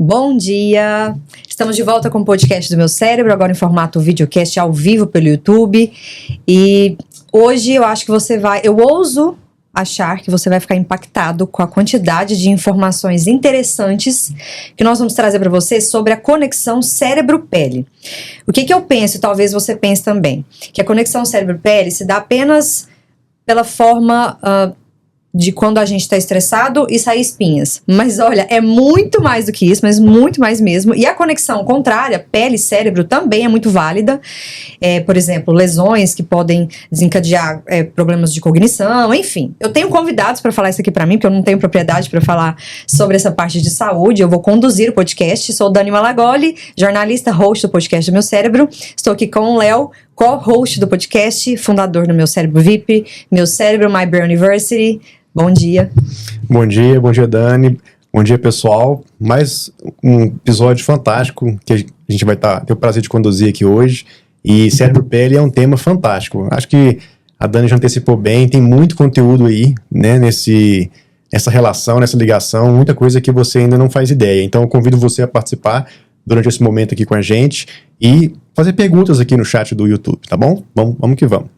Bom dia! Estamos de volta com o podcast do Meu Cérebro, agora em formato videocast ao vivo pelo YouTube. E hoje eu acho que eu ouso achar que você vai ficar impactado com a quantidade de informações interessantes que nós vamos trazer para você sobre a conexão cérebro-pele. O que eu penso, e talvez você pense também, que a conexão cérebro-pele se dá apenas pela forma de quando a gente está estressado e sair espinhas. Mas olha, é muito mais do que isso, mas muito mais mesmo. E a conexão contrária, pele-cérebro, também é muito válida. Por exemplo, lesões que podem desencadear problemas de cognição, enfim. Eu tenho convidados para falar isso aqui para mim, porque eu não tenho propriedade para falar sobre essa parte de saúde. Eu vou conduzir o podcast. Sou Dani Malagoli, jornalista, host do podcast do Meu Cérebro. Estou aqui com o Léo, co-host do podcast, fundador do Meu Cérebro VIP, Meu Cérebro, My Brain University. Bom dia. Bom dia, Dani. Bom dia, pessoal. Mais um episódio fantástico que a gente vai ter o prazer de conduzir aqui hoje. E cérebro-pele é um tema fantástico. Acho que a Dani já antecipou bem, tem muito conteúdo aí, né, nessa relação, nessa ligação, muita coisa que você ainda não faz ideia. Então eu convido você a participar durante esse momento aqui com a gente e fazer perguntas aqui no chat do YouTube, tá bom? Vamos que vamos.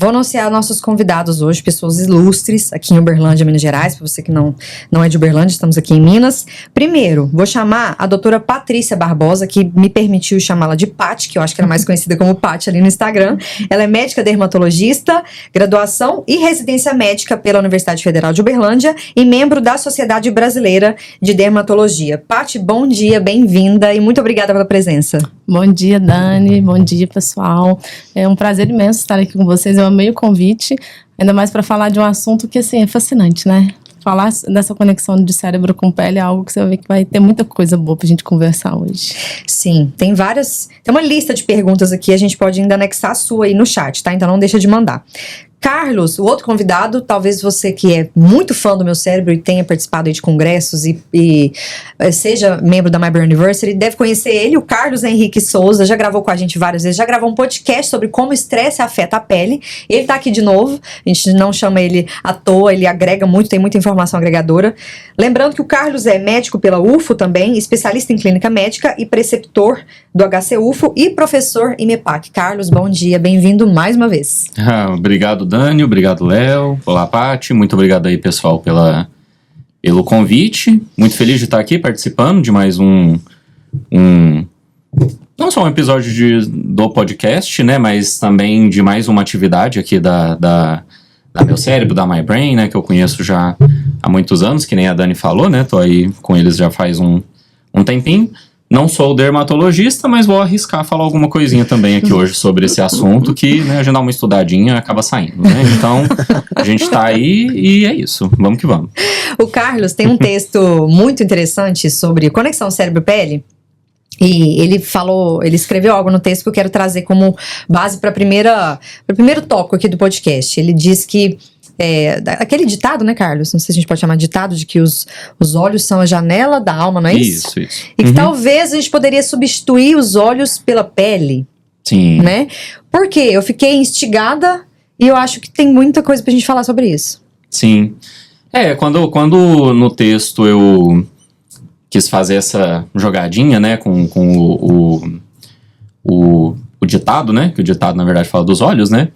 Vou anunciar nossos convidados hoje, pessoas ilustres aqui em Uberlândia, Minas Gerais. Para você que não é de Uberlândia, estamos aqui em Minas. Primeiro, vou chamar a doutora Patrícia Barbosa, que me permitiu chamá-la de Pati, que eu acho que ela é mais conhecida como Pati ali no Instagram. Ela é médica dermatologista, graduação e residência médica pela Universidade Federal de Uberlândia e membro da Sociedade Brasileira de Dermatologia. Pati, bom dia, bem-vinda e muito obrigada pela presença. Bom dia, Dani. Bom dia, pessoal. É um prazer imenso estar aqui com vocês. Eu amei o convite, ainda mais para falar de um assunto que, assim, é fascinante, né? Falar dessa conexão de cérebro com pele é algo que você vai ver que vai ter muita coisa boa pra gente conversar hoje. Sim, tem uma lista de perguntas aqui, a gente pode ainda anexar a sua aí no chat, tá? Então não deixa de mandar. Carlos, o outro convidado, talvez você que é muito fã do Meu Cérebro e tenha participado aí de congressos e seja membro da My Brain University, deve conhecer ele, o Carlos Henrique Souza, já gravou com a gente várias vezes, já gravou um podcast sobre como o estresse afeta a pele. Ele tá aqui de novo, a gente não chama ele à toa, ele agrega muito, tem muita informação agregadora. Lembrando que o Carlos é médico pela UFO também, especialista em clínica médica e preceptor do HC-UFO e professor IMEPAC. Carlos, bom dia, bem-vindo mais uma vez. Obrigado, Dani, obrigado, Léo. Olá, Pati, muito obrigado aí, pessoal, pelo convite. Muito feliz de estar aqui participando de mais não só um episódio do podcast, né, mas também de mais uma atividade aqui da Meu Cérebro, da My Brain, né, que eu conheço já há muitos anos, que nem a Dani falou, né, tô aí com eles já faz um tempinho. Não sou dermatologista, mas vou arriscar falar alguma coisinha também aqui hoje sobre esse assunto que, né, a gente dá uma estudadinha acaba saindo, né? Então, a gente tá aí e é isso. Vamos que vamos. O Carlos tem um texto muito interessante sobre conexão cérebro-pele. E ele escreveu algo no texto que eu quero trazer como base para o primeiro tópico aqui do podcast. Ele diz que aquele ditado, né, Carlos? Não sei se a gente pode chamar de ditado, de que os olhos são a janela da alma, não é isso? Isso. E que talvez a gente poderia substituir os olhos pela pele. Sim. Né? Por quê? Eu fiquei instigada e eu acho que tem muita coisa pra gente falar sobre isso. Sim. Quando no texto eu quis fazer essa jogadinha, né, com o ditado, né, que o ditado, na verdade, fala dos olhos, né,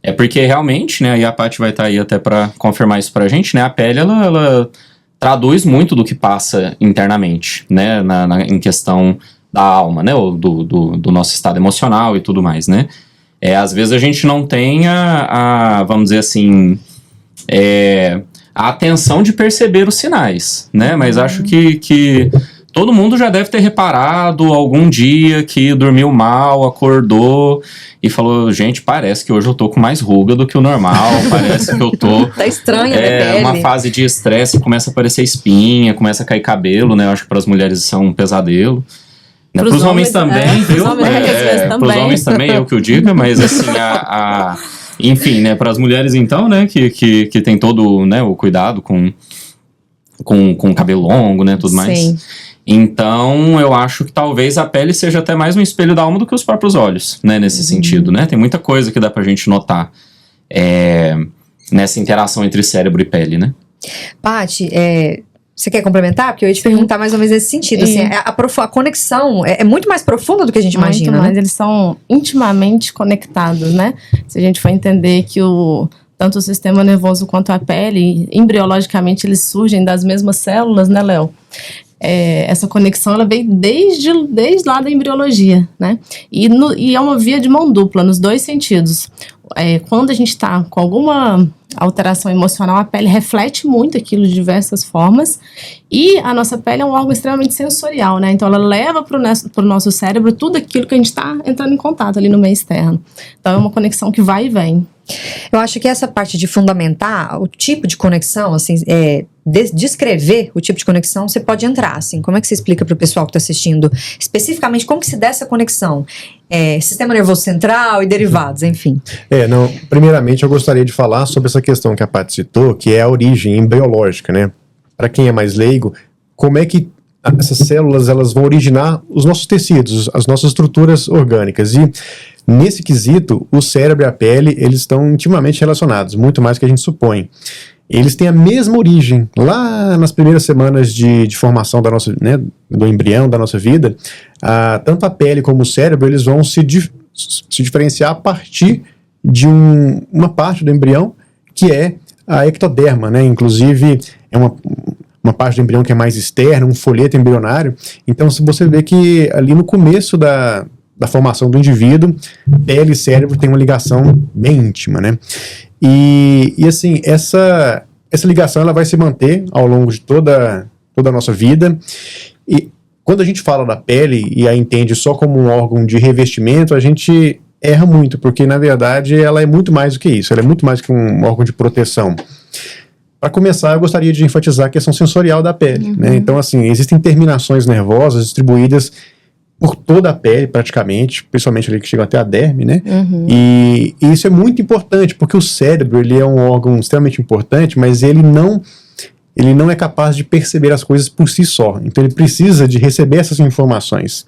é porque realmente, né, e a Paty vai estar aí até para confirmar isso pra gente, né, a pele, ela traduz muito do que passa internamente, né, em questão da alma, né, ou do nosso estado emocional e tudo mais, né. Às vezes a gente não tem vamos dizer assim, a atenção de perceber os sinais, né, mas acho que todo mundo já deve ter reparado algum dia que dormiu mal, acordou e falou, gente, parece que hoje eu tô com mais ruga do que o normal, parece que eu tô... Tá estranha, né, pele? Uma fase de estresse, começa a aparecer espinha, começa a cair cabelo, né, eu acho que para as mulheres isso é um pesadelo. Né? Para os homens também, viu? Para os homens também, eu que eu diga, mas assim, enfim, né, para as mulheres então, né, que tem todo, né, o cuidado com cabelo longo, né, tudo mais. Sim. Então, eu acho que talvez a pele seja até mais um espelho da alma do que os próprios olhos, né, nesse sentido, né? Tem muita coisa que dá pra gente notar nessa interação entre cérebro e pele, né? Paty, Você quer complementar? Porque eu ia te perguntar mais ou menos nesse sentido. Assim, a conexão é muito mais profunda do que a gente imagina, muito mais, né? eles são intimamente conectados, né? Se a gente for entender que tanto o sistema nervoso quanto a pele, embriologicamente, eles surgem das mesmas células, né, Léo? Essa conexão, ela veio desde lá da embriologia, né? E é uma via de mão dupla, nos dois sentidos. Quando a gente está com alguma alteração emocional, a pele reflete muito aquilo de diversas formas, e a nossa pele é um órgão extremamente sensorial, né? Então ela leva para o nosso cérebro tudo aquilo que a gente está entrando em contato ali no meio externo. Então é uma conexão que vai e vem. Eu acho que essa parte de fundamentar o tipo de conexão, assim, descrever o tipo de conexão, você pode entrar, assim. Como é que você explica para o pessoal que está assistindo, especificamente, como que se dá essa conexão? Sistema nervoso central e derivados, enfim. Primeiramente eu gostaria de falar sobre essa questão que a Paty citou, que é a origem embriológica, né? Para quem é mais leigo, como é que essas células, elas vão originar os nossos tecidos, as nossas estruturas orgânicas. E nesse quesito, o cérebro e a pele, eles estão intimamente relacionados, muito mais do que a gente supõe. Eles têm a mesma origem. Lá nas primeiras semanas de formação da nossa, né, do embrião, da nossa vida, tanto a pele como o cérebro, eles vão se diferenciar a partir de uma parte do embrião, que é a ectoderma, né? Inclusive, é uma parte do embrião que é mais externa, um folheto embrionário. Então, se você vê que ali no começo da formação do indivíduo, pele e cérebro tem uma ligação bem íntima, né? E assim, essa ligação ela vai se manter ao longo de toda a nossa vida. E quando a gente fala da pele e a entende só como um órgão de revestimento, a gente erra muito, porque na verdade ela é muito mais do que isso, ela é muito mais que um órgão de proteção. Para começar, eu gostaria de enfatizar a questão sensorial da pele, né? Então, assim, existem terminações nervosas distribuídas por toda a pele, praticamente, principalmente ali que chegam até a derme, né? E isso é muito importante, porque o cérebro, ele é um órgão extremamente importante, mas ele não é capaz de perceber as coisas por si só. Então, ele precisa de receber essas informações.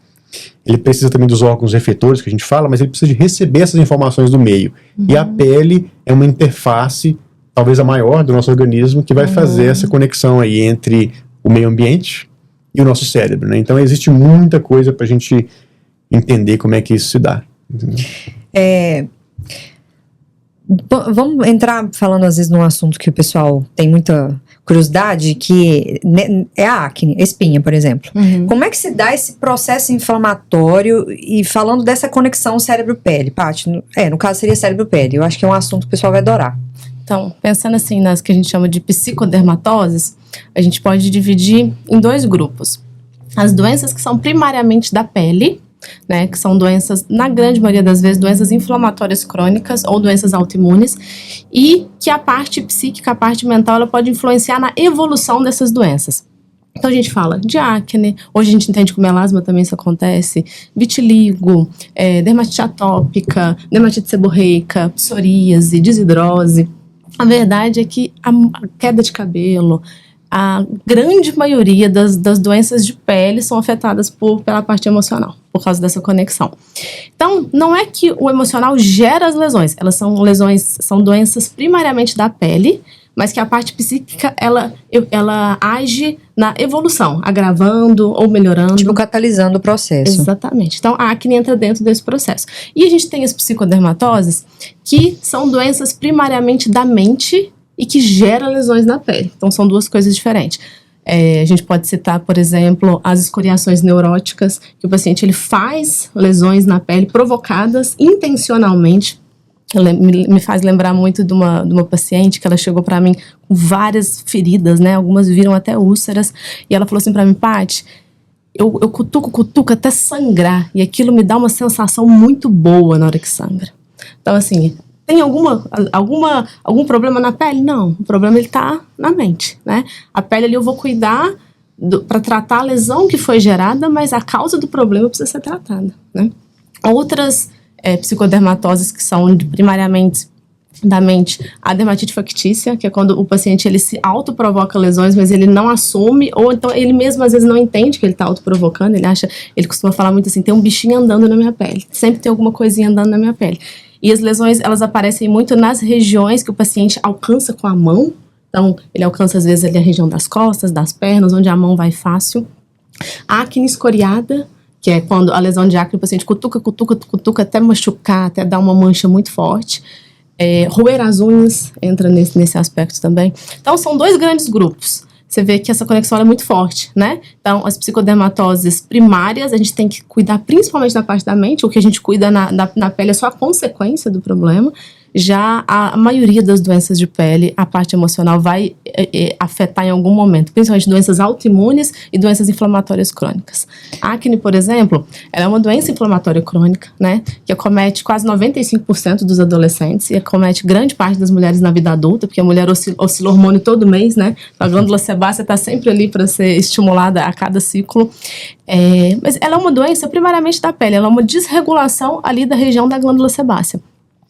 Ele precisa também dos órgãos efetores, que a gente fala, mas ele precisa de receber essas informações do meio. E a pele é uma interface, talvez a maior do nosso organismo, que vai fazer essa conexão aí entre o meio ambiente e o nosso cérebro, né? Então existe muita coisa pra gente entender como é que isso se dá. Vamos entrar falando às vezes num assunto que o pessoal tem muita curiosidade, que é a acne, a espinha, por exemplo. Como é que se dá esse processo inflamatório, e falando dessa conexão cérebro-pele, Paty, no caso seria cérebro-pele, eu acho que é um assunto que o pessoal vai adorar. Então, pensando assim nas que a gente chama de psicodermatoses, a gente pode dividir em dois grupos. As doenças que são primariamente da pele, né, que são doenças, na grande maioria das vezes, doenças inflamatórias crônicas ou doenças autoimunes, e que a parte psíquica, a parte mental, ela pode influenciar na evolução dessas doenças. Então a gente fala de acne, hoje a gente entende que o melasma também isso acontece, vitiligo, dermatite atópica, dermatite seborreica, psoríase, desidrose. A verdade é que a queda de cabelo, a grande maioria das doenças de pele são afetadas pela parte emocional, por causa dessa conexão. Então, não é que o emocional gera as lesões, elas são doenças primariamente da pele, mas que a parte psíquica, ela age na evolução, agravando ou melhorando. Tipo, catalisando o processo. Exatamente. Então, a acne entra dentro desse processo. E a gente tem as psicodermatoses, que são doenças primariamente da mente e que geram lesões na pele. Então, são duas coisas diferentes. A gente pode citar, por exemplo, as escoriações neuróticas, que o paciente ele faz lesões na pele provocadas intencionalmente. Me faz lembrar muito de uma paciente que ela chegou para mim com várias feridas, né? Algumas viram até úlceras. E ela falou assim para mim, Paty, eu cutuco até sangrar. E aquilo me dá uma sensação muito boa na hora que sangra. Então, assim, tem algum problema na pele? Não, o problema ele tá na mente, né? A pele ali eu vou cuidar para tratar a lesão que foi gerada, mas a causa do problema precisa ser tratada, né? Outras psicodermatoses que são primariamente da mente, a dermatite factícia, que é quando o paciente ele se autoprovoca lesões, mas ele não assume, ou então ele mesmo às vezes não entende que ele está autoprovocando, ele costuma falar muito assim, tem um bichinho andando na minha pele, sempre tem alguma coisinha andando na minha pele. E as lesões, elas aparecem muito nas regiões que o paciente alcança com a mão, Então, ele alcança, às vezes, ali a região das costas, das pernas, onde a mão vai fácil. A acne escoriada, que é quando a lesão de acne, o paciente cutuca até machucar, até dar uma mancha muito forte. Roer as unhas entra nesse aspecto também. Então, são 2 grandes grupos. Você vê que essa conexão é muito forte, né? Então, as psicodermatoses primárias, a gente tem que cuidar principalmente da parte da mente. O que a gente cuida na pele é só a consequência do problema. Já a maioria das doenças de pele, a parte emocional vai afetar em algum momento, principalmente doenças autoimunes e doenças inflamatórias crônicas. A acne, por exemplo, ela é uma doença inflamatória crônica, né, que acomete quase 95% dos adolescentes e acomete grande parte das mulheres na vida adulta, porque a mulher oscila hormônio todo mês, né, a glândula sebácea está sempre ali para ser estimulada a cada ciclo. Mas ela é uma doença primariamente da pele, ela é uma desregulação ali da região da glândula sebácea.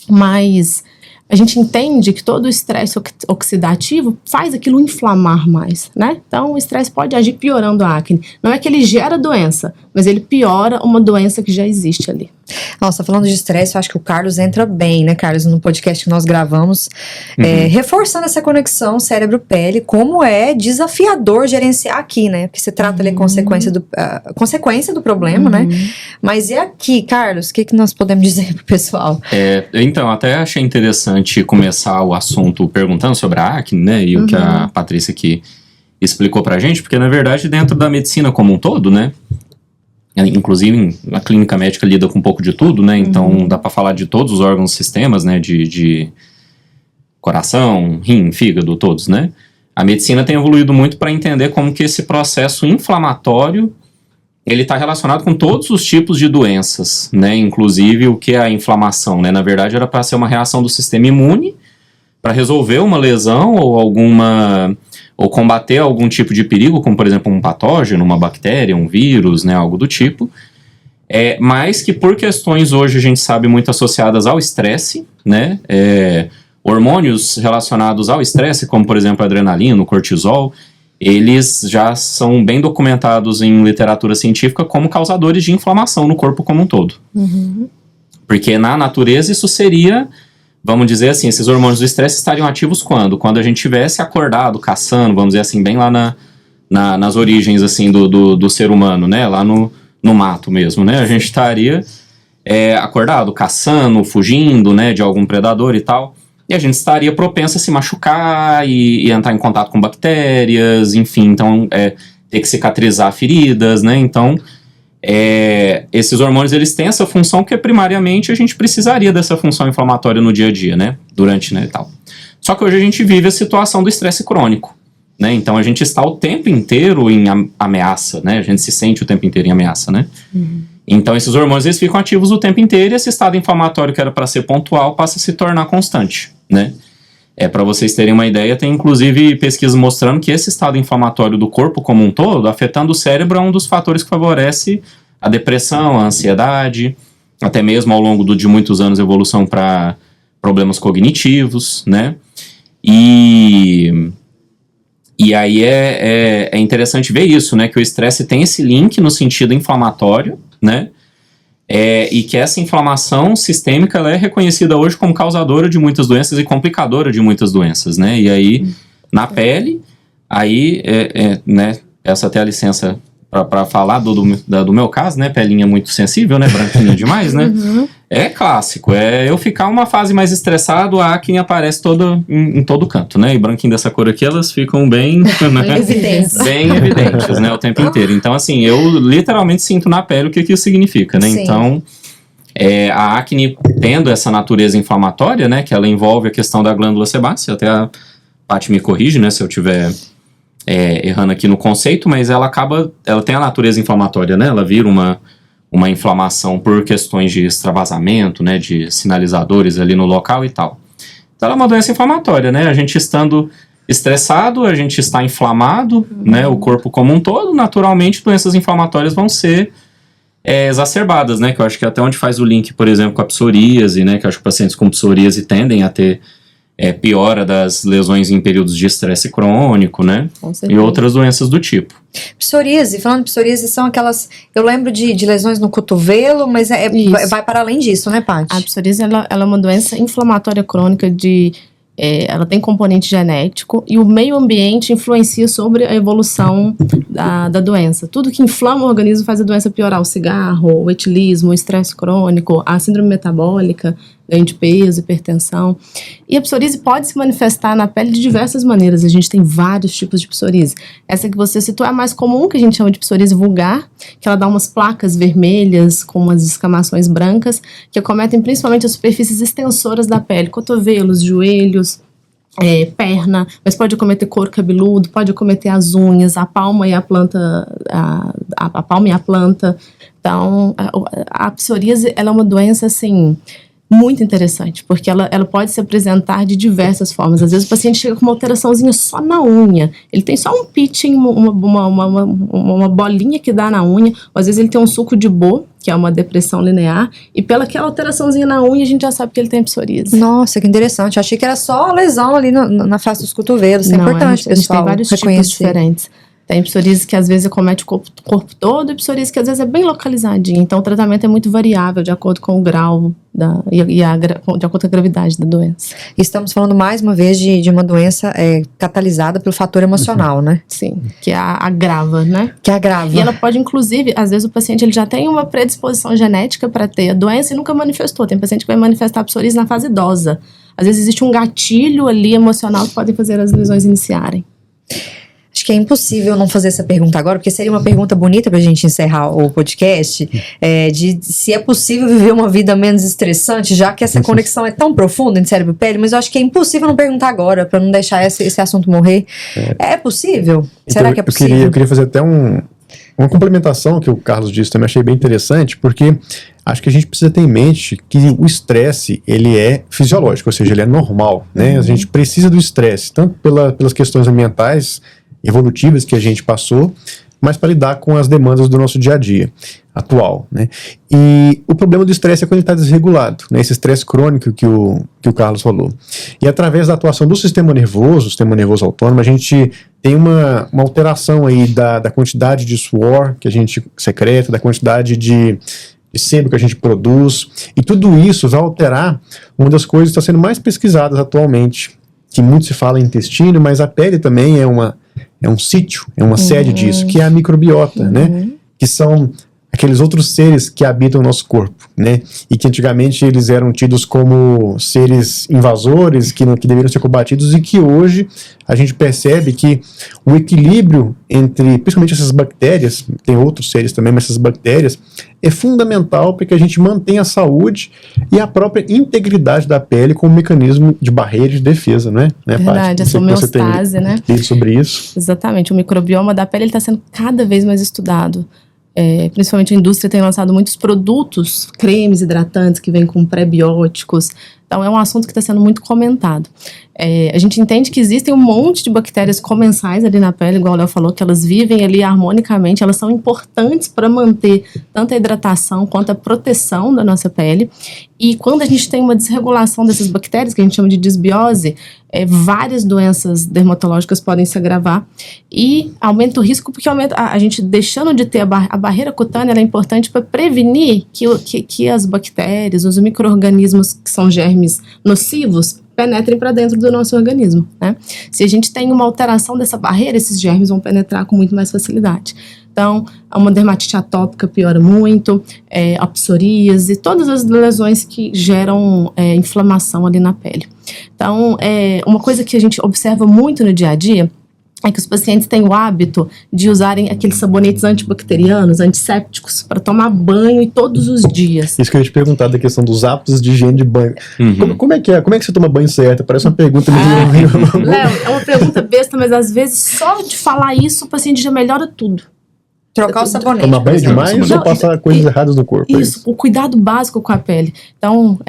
Mas a gente entende que todo o estresse oxidativo faz aquilo inflamar mais, né? Então, o estresse pode agir piorando a acne. Não é que ele gera doença, mas ele piora uma doença que já existe ali. Nossa, falando de estresse, eu acho que o Carlos entra bem, né, Carlos, no podcast que nós gravamos, reforçando essa conexão cérebro-pele, como é desafiador gerenciar aqui, né, porque se trata ali consequência do problema, né, mas e aqui, Carlos, o que nós podemos dizer pro pessoal? Então, até achei interessante começar o assunto perguntando sobre a acne, né, e o que a Patrícia aqui explicou pra gente, porque na verdade dentro da medicina como um todo, né, inclusive a clínica médica lida com um pouco de tudo, né? Então dá para falar de todos os órgãos, sistemas, né? De coração, rim, fígado, todos, né? A medicina tem evoluído muito para entender como que esse processo inflamatório ele está relacionado com todos os tipos de doenças, né? Inclusive o que é a inflamação, né? Na verdade era para ser uma reação do sistema imune para resolver uma lesão ou combater algum tipo de perigo, como por exemplo um patógeno, uma bactéria, um vírus, né, algo do tipo, mas que por questões hoje a gente sabe muito associadas ao estresse, né, hormônios relacionados ao estresse, como por exemplo a adrenalina, o cortisol, eles já são bem documentados em literatura científica como causadores de inflamação no corpo como um todo. Porque na natureza isso seria... Vamos dizer assim, esses hormônios do estresse estariam ativos quando? Quando a gente tivesse acordado, caçando, vamos dizer assim, bem lá nas origens, assim, do ser humano, né? Lá no mato mesmo, né? A gente estaria acordado, caçando, fugindo, né? De algum predador e tal. E a gente estaria propenso a se machucar e entrar em contato com bactérias, enfim. Então, ter que cicatrizar feridas, né? Então... esses hormônios eles têm essa função porque primariamente a gente precisaria dessa função inflamatória no dia a dia, né, durante, né, e tal. Só que hoje a gente vive a situação do estresse crônico, né, então a gente está o tempo inteiro em ameaça, né, a gente se sente o tempo inteiro em ameaça, né. Então esses hormônios eles ficam ativos o tempo inteiro e esse estado inflamatório que era para ser pontual passa a se tornar constante, né. Para vocês terem uma ideia, tem inclusive pesquisas mostrando que esse estado inflamatório do corpo como um todo, afetando o cérebro, é um dos fatores que favorece a depressão, a ansiedade, até mesmo ao longo de muitos anos evolução para problemas cognitivos, né? E aí é interessante ver isso, né? Que o estresse tem esse link no sentido inflamatório, né? E que essa inflamação sistêmica ela é reconhecida hoje como causadora de muitas doenças e complicadora de muitas doenças, né? E aí, na pele, aí, né, peço até a licença para falar do meu caso, né? Pelinha muito sensível, né? Branquinha demais, né? É clássico, eu ficar uma fase mais estressado, a acne aparece em todo canto, né? E branquinho dessa cor aqui, elas ficam bem... Né? Bem evidentes, né? O tempo inteiro. Então, assim, eu literalmente sinto na pele o que isso significa, né? Sim. Então, a acne tendo essa natureza inflamatória, né? Que ela envolve a questão da glândula sebácea, até a Paty me corrige, né? Se eu tiver errando aqui no conceito, mas ela tem a natureza inflamatória, né? Ela vira uma inflamação por questões de extravasamento, né, de sinalizadores ali no local e tal. Então ela é uma doença inflamatória, né, a gente estando estressado, a gente está inflamado, né, o corpo como um todo, naturalmente doenças inflamatórias vão ser exacerbadas, né, que eu acho que é até onde faz o link, por exemplo, com a psoríase, né, que eu acho que pacientes com psoríase tendem a ter piora das lesões em períodos de estresse crônico, né? E outras doenças do tipo. Psoríase, falando de psoríase, são aquelas... Eu lembro de lesões no cotovelo, mas vai para além disso, né, Paty? A psoríase ela é uma doença inflamatória crônica de ela tem componente genético e o meio ambiente influencia sobre a evolução da doença. Tudo que inflama o organismo faz a doença piorar. O cigarro, o etilismo, o estresse crônico, a síndrome metabólica, ganho de peso, hipertensão. E a psoríase pode se manifestar na pele de diversas maneiras. A gente tem vários tipos de psoríase. Essa que você citou é a mais comum, que a gente chama de psoríase vulgar, que ela dá umas placas vermelhas com umas escamações brancas, que acometem principalmente as superfícies extensoras da pele, cotovelos, joelhos, perna, mas pode acometer couro cabeludo, pode acometer as unhas, a palma e a planta, a palma e a planta. Então, a psoríase, ela é uma doença, assim, muito interessante, porque ela pode se apresentar de diversas formas. Às vezes o paciente chega com uma alteraçãozinha só na unha, ele tem só um pitching, uma bolinha que dá na unha, ou às vezes ele tem um sulco de Bo, que é uma depressão linear, e pela aquela alteraçãozinha na unha a gente já sabe que ele tem psoríase. Nossa, que interessante. Eu achei que era só lesão ali na face dos cotovelos. Isso é importante, pessoal. A gente tem vários tipos diferentes. Tem psoríase que às vezes acomete o corpo todo e psoríase que às vezes é bem localizadinha. Então o tratamento é muito variável de acordo com o grau de acordo com a gravidade da doença. Estamos falando mais uma vez de uma doença catalisada pelo fator emocional, né? Sim, que agrava, né? Que agrava. E ela pode, inclusive, às vezes o paciente ele já tem uma predisposição genética para ter a doença e nunca manifestou. Tem paciente que vai manifestar a psoríase na fase idosa. Às vezes existe um gatilho ali emocional que pode fazer as lesões iniciarem. Acho que é impossível não fazer essa pergunta agora, porque seria uma pergunta bonita pra gente encerrar o podcast, de se é possível viver uma vida menos estressante, já que essa conexão é tão profunda entre cérebro e pele, mas eu acho que é impossível não perguntar agora, pra não deixar esse assunto morrer. É possível? Então, Será que é possível? Eu queria fazer até uma complementação que o Carlos disse, também achei bem interessante, porque acho que a gente precisa ter em mente que o estresse, ele é fisiológico, ou seja, ele é normal, né? A gente precisa do estresse, tanto pelas questões ambientais, evolutivas que a gente passou, mas para lidar com as demandas do nosso dia a dia atual, né? E o problema do estresse é quando ele está desregulado, né? Esse estresse crônico que o Carlos falou. E através da atuação do sistema nervoso autônomo, a gente tem uma alteração aí da quantidade de suor que a gente secreta, da quantidade de sebo que a gente produz, e tudo isso vai alterar uma das coisas que está sendo mais pesquisadas atualmente, que muito se fala em intestino, mas a pele também é um sítio, é uma sede disso, que é a microbiota, né? Que são aqueles outros seres que habitam o nosso corpo, né? E que antigamente eles eram tidos como seres invasores, que deveriam ser combatidos, e que hoje a gente percebe que o equilíbrio entre, principalmente essas bactérias, tem outros seres também, mas essas bactérias, é fundamental para que a gente mantenha a saúde e a própria integridade da pele como mecanismo de barreira e de defesa, não é? Verdade, essa homeostase, né? Sobre isso. Exatamente, o microbioma da pele está sendo cada vez mais estudado. Principalmente a indústria tem lançado muitos produtos, cremes hidratantes que vêm com pré-bióticos. Então é um assunto que está sendo muito comentado. A gente entende que existem um monte de bactérias comensais ali na pele, igual o Léo falou, que elas vivem ali harmonicamente, elas são importantes para manter tanto a hidratação quanto a proteção da nossa pele. E quando a gente tem uma desregulação dessas bactérias, que a gente chama de disbiose, várias doenças dermatológicas podem se agravar e aumenta o risco, porque a gente deixando de ter a barreira cutânea, ela é importante para prevenir que as bactérias, os micro-organismos que são germes nocivos, penetrem para dentro do nosso organismo, né? Se a gente tem uma alteração dessa barreira, esses germes vão penetrar com muito mais facilidade. Então, uma dermatite atópica piora muito, a psoríase, todas as lesões que geram inflamação ali na pele. Então, uma coisa que a gente observa muito no dia a dia é que os pacientes têm o hábito de usarem aqueles sabonetes antibacterianos, antissépticos, para tomar banho todos os dias. Isso que eu ia te perguntar da questão dos hábitos de higiene de banho. Como é que você toma banho certo? Parece uma pergunta meio... Léo, é uma pergunta besta, mas às vezes só de falar isso o paciente já melhora tudo. Trocar o sabonete. Tomar banho demais ou passar coisas erradas no corpo? Isso, o cuidado básico com a pele. Então,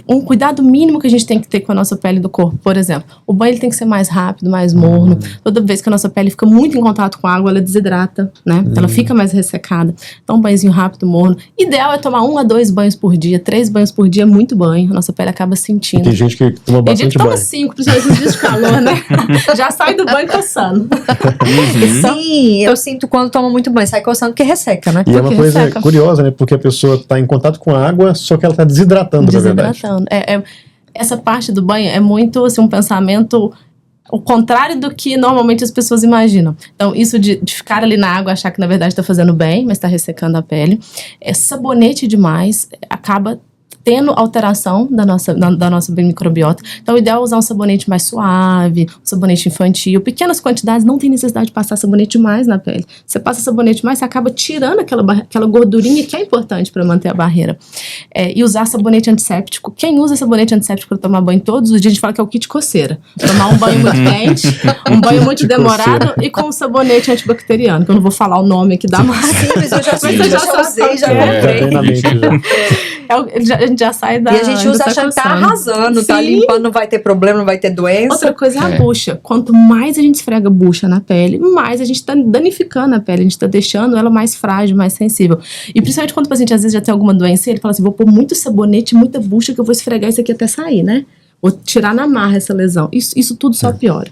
um cuidado mínimo que a gente tem que ter com a nossa pele do corpo. Por exemplo, o banho ele tem que ser mais rápido, mais morno. Toda vez que a nossa pele fica muito em contato com a água, ela desidrata, né? Ela fica mais ressecada. Então, um banhozinho rápido, morno. Ideal é tomar 1 a 2 banhos por dia. 3 banhos por dia é muito banho. A nossa pele acaba sentindo. E tem gente que toma bastante banho. Tem gente que toma 5, principalmente nos dias de calor, né? Já sai do banho coçando. Sim, eu sinto quando tomo muito banho. Sai coçando porque resseca. Né? E é uma coisa curiosa, né? Porque a pessoa está em contato com a água, só que ela está desidratando, na verdade. essa parte do banho é muito assim, um pensamento o contrário do que normalmente as pessoas imaginam. Então, isso de ficar ali na água, achar que na verdade está fazendo bem, mas está ressecando a pele. Sabonete demais acaba tendo alteração da nossa microbiota. Então, o ideal é usar um sabonete mais suave, um sabonete infantil. Pequenas quantidades, não tem necessidade de passar sabonete demais na pele. Você passa sabonete demais, você acaba tirando aquela gordurinha que é importante para manter a barreira. E usar sabonete antisséptico. Quem usa sabonete antisséptico para tomar banho todos os dias, a gente fala que é o kit coceira. Tomar um banho muito quente, um banho muito demorado e com um sabonete antibacteriano, que eu não vou falar o nome aqui da marca. Sim, mas eu já usei, já comprei. A gente já sai da... E a gente usa achando que tá arrasando, tá limpando, não vai ter problema, não vai ter doença. Outra coisa é a bucha. Quanto mais a gente esfrega a bucha na pele, mais a gente tá danificando a pele, a gente tá deixando ela mais frágil, mais sensível. E principalmente quando o paciente às vezes já tem alguma doença, ele fala assim, vou pôr muito sabonete, muita bucha que eu vou esfregar isso aqui até sair, né? Vou tirar na marra essa lesão. Isso tudo só piora.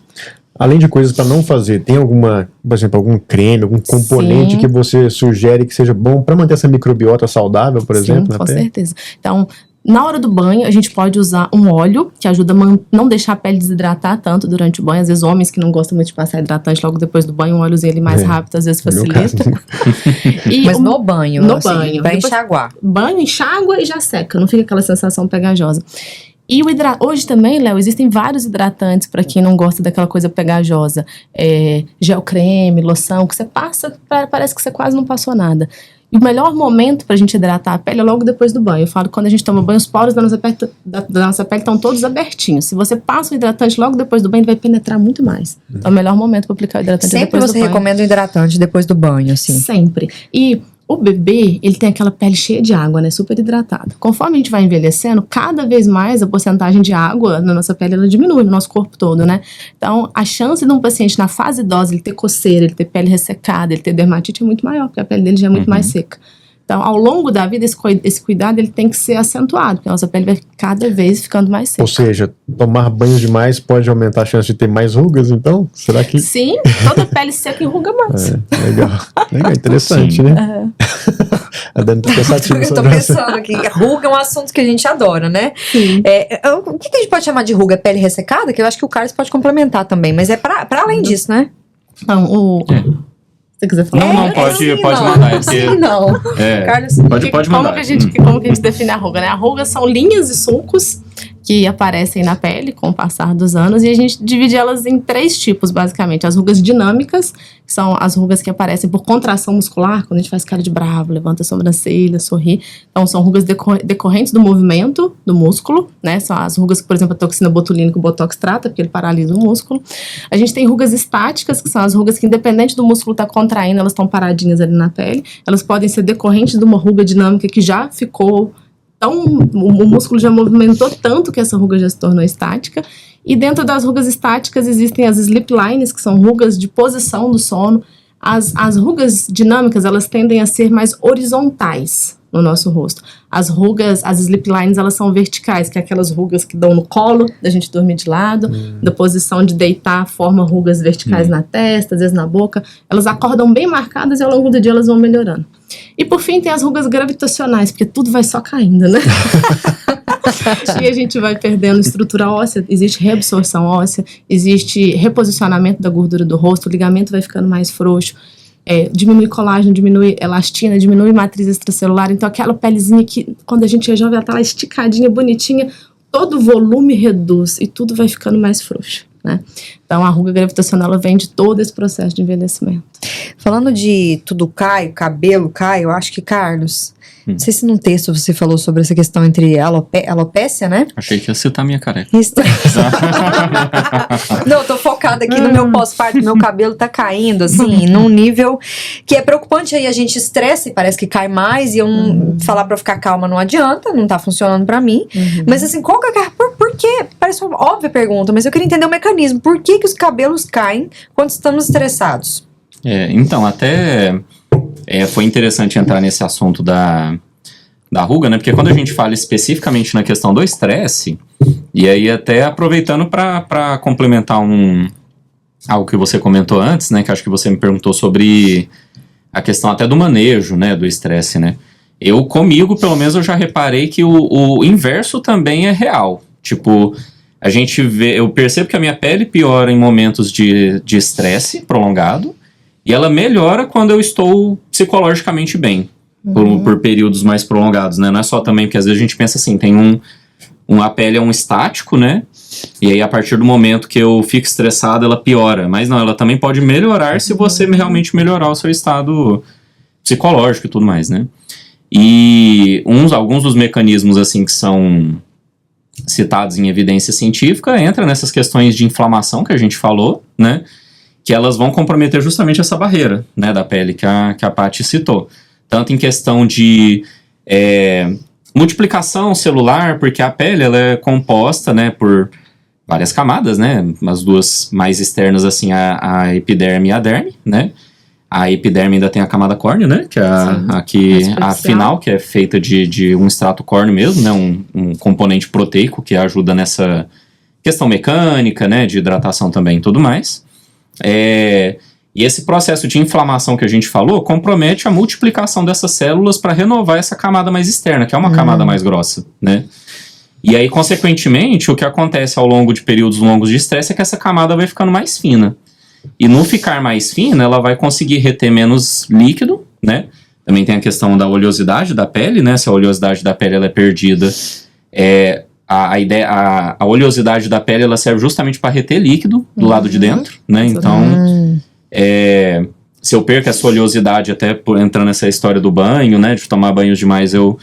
Além de coisas para não fazer, tem alguma, por exemplo, algum creme, algum componente que você sugere que seja bom para manter essa microbiota saudável, por exemplo? Sim, com certeza. Então, na hora do banho, a gente pode usar um óleo que ajuda a não deixar a pele desidratar tanto durante o banho. Às vezes, homens que não gostam muito de passar hidratante logo depois do banho, um óleozinho ali mais rápido, às vezes facilita. Mas no banho, no assim, banho. Pra enxaguar. Banho, enxágua e já seca, não fica aquela sensação pegajosa. E hoje também, Léo, existem vários hidratantes para quem não gosta daquela coisa pegajosa. Gel creme, loção, que você passa, parece que você quase não passou nada. E o melhor momento pra gente hidratar a pele é logo depois do banho. Eu falo que quando a gente toma banho, os poros da nossa pele estão todos abertinhos. Se você passa o hidratante logo depois do banho, ele vai penetrar muito mais. Então, o melhor momento para aplicar o hidratante é depois do banho. Sempre você recomenda o hidratante depois do banho, assim? Sempre. E o bebê, ele tem aquela pele cheia de água, né? Super hidratada. Conforme a gente vai envelhecendo, cada vez mais a porcentagem de água na nossa pele, ela diminui no nosso corpo todo, né? Então, a chance de um paciente na fase idosa, ele ter coceira, ele ter pele ressecada, ele ter dermatite é muito maior, porque a pele dele já é muito mais seca. Então, ao longo da vida, esse cuidado ele tem que ser acentuado, porque a nossa pele vai cada vez ficando mais seca. Ou seja, tomar banho demais pode aumentar a chance de ter mais rugas, então? Será que... Sim, toda pele seca enruga mais. Legal, interessante, né? A Dani tá pensativa. Eu tô pensando aqui, ruga é um assunto que a gente adora, né? Sim. O que a gente pode chamar de ruga? Pele ressecada? Que eu acho que o Carlos pode complementar também, mas é pra além disso, né? Não, se você quiser falar. Não, pode mandar. Não. Carlos, pode mandar. Como que a gente define a ruga, né? A ruga são linhas e sulcos que aparecem na pele com o passar dos anos, e a gente divide elas em 3 tipos, basicamente. As rugas dinâmicas, que são as rugas que aparecem por contração muscular, quando a gente faz cara de bravo, levanta a sobrancelha, sorri. Então, são rugas decorrentes do movimento do músculo, né? São as rugas que, por exemplo, a toxina botulínica, o botox trata, porque ele paralisa o músculo. A gente tem rugas estáticas, que são as rugas que, independente do músculo estar contraindo, elas estão paradinhas ali na pele. Elas podem ser decorrentes de uma ruga dinâmica que já ficou... Então, o músculo já movimentou tanto que essa ruga já se tornou estática. E dentro das rugas estáticas existem as slip lines, que são rugas de posição do sono. As rugas dinâmicas, elas tendem a ser mais horizontais no nosso rosto. As slip lines, elas são verticais, que é aquelas rugas que dão no colo, da gente dormir de lado, da posição de deitar, forma rugas verticais na testa, às vezes na boca. Elas acordam bem marcadas e ao longo do dia elas vão melhorando. E por fim tem as rugas gravitacionais, porque tudo vai só caindo, né? E a gente vai perdendo estrutura óssea, existe reabsorção óssea, existe reposicionamento da gordura do rosto, o ligamento vai ficando mais frouxo, diminui colágeno, diminui elastina, diminui matriz extracelular. Então aquela pelezinha que quando a gente é jovem ela tá lá esticadinha, bonitinha, todo o volume reduz e tudo vai ficando mais frouxo, né? Então a ruga gravitacional ela vem de todo esse processo de envelhecimento. Falando de tudo cai, cabelo cai, eu acho que, Carlos, não sei se num texto você falou sobre essa questão entre alopécia, né? Achei que ia citar minha careca. Não, eu tô focada aqui no meu pós-parto, meu cabelo tá caindo, assim, num nível que é preocupante. Aí a gente estressa e parece que cai mais, e eu falar pra eu ficar calma não adianta, não tá funcionando pra mim. Mas assim, qual que é por quê? Parece uma óbvia pergunta, mas eu queria entender o mecanismo. Por que os cabelos caem quando estamos estressados? Então, até foi interessante entrar nesse assunto da ruga, né? Porque quando a gente fala especificamente na questão do estresse, e aí até aproveitando para complementar algo que você comentou antes, né? Que acho que você me perguntou sobre a questão até do manejo, né? Do estresse, né? Comigo, pelo menos, eu já reparei que o inverso também é real. Tipo, a gente vê, eu percebo que a minha pele piora em momentos de estresse prolongado e ela melhora quando eu estou psicologicamente bem, por períodos mais prolongados, né? Não é só também, porque às vezes a gente pensa assim, tem a pele é um estático, né? E aí a partir do momento que eu fico estressado, ela piora. Mas não, ela também pode melhorar se você realmente melhorar o seu estado psicológico e tudo mais, né? E alguns dos mecanismos, assim, que são citados em evidência científica, entra nessas questões de inflamação que a gente falou, né? Que elas vão comprometer justamente essa barreira, né, da pele que a Paty citou. Tanto em questão de multiplicação celular, porque a pele ela é composta, né, por várias camadas, né? As duas mais externas, assim, a epiderme e a derme, né? A epiderme ainda tem a camada córnea, né? Que é a final, que é feita de um extrato córneo mesmo, né? Um componente proteico que ajuda nessa questão mecânica, né? De hidratação também e tudo mais. E esse processo de inflamação que a gente falou compromete a multiplicação dessas células para renovar essa camada mais externa, que é uma camada mais grossa, né? E aí, consequentemente, o que acontece ao longo de períodos longos de estresse é que essa camada vai ficando mais fina. E no ficar mais fina, ela vai conseguir reter menos líquido, né? Também tem a questão da oleosidade da pele, né? Se a oleosidade da pele ela é perdida, a oleosidade da pele ela serve justamente para reter líquido do lado de dentro, né? Então, se eu perco essa oleosidade, até entrando nessa história do banho, né? De tomar banhos demais, eu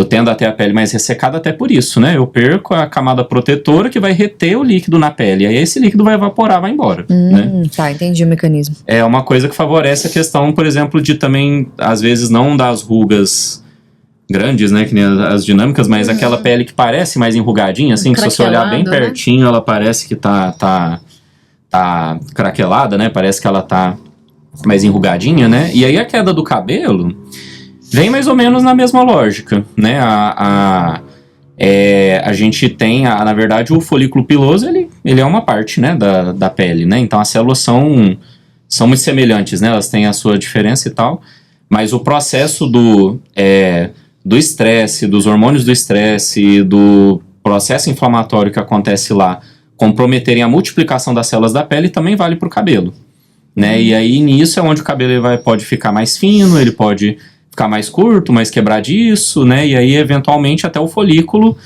tendo a ter a pele mais ressecada até por isso, né? Eu perco a camada protetora que vai reter o líquido na pele. Aí esse líquido vai evaporar, vai embora, né? Tá, entendi o mecanismo. É uma coisa que favorece a questão, por exemplo, de também, às vezes, não das rugas grandes, né? Que nem as dinâmicas, mas aquela pele que parece mais enrugadinha, assim, que se você olhar bem pertinho, ela parece que tá craquelada, né? Parece que ela tá mais enrugadinha, né? E aí a queda do cabelo vem mais ou menos na mesma lógica, né? A gente tem, na verdade, o folículo piloso, ele é uma parte, né, da pele, né? Então as células são muito semelhantes, né? Elas têm a sua diferença e tal, mas o processo do estresse, dos hormônios do estresse, do processo inflamatório que acontece lá, comprometerem a multiplicação das células da pele também vale para o cabelo, né? E aí nisso é onde o cabelo pode ficar mais fino, ele pode ficar mais curto, mais quebradiço, né? E aí, eventualmente, até o folículo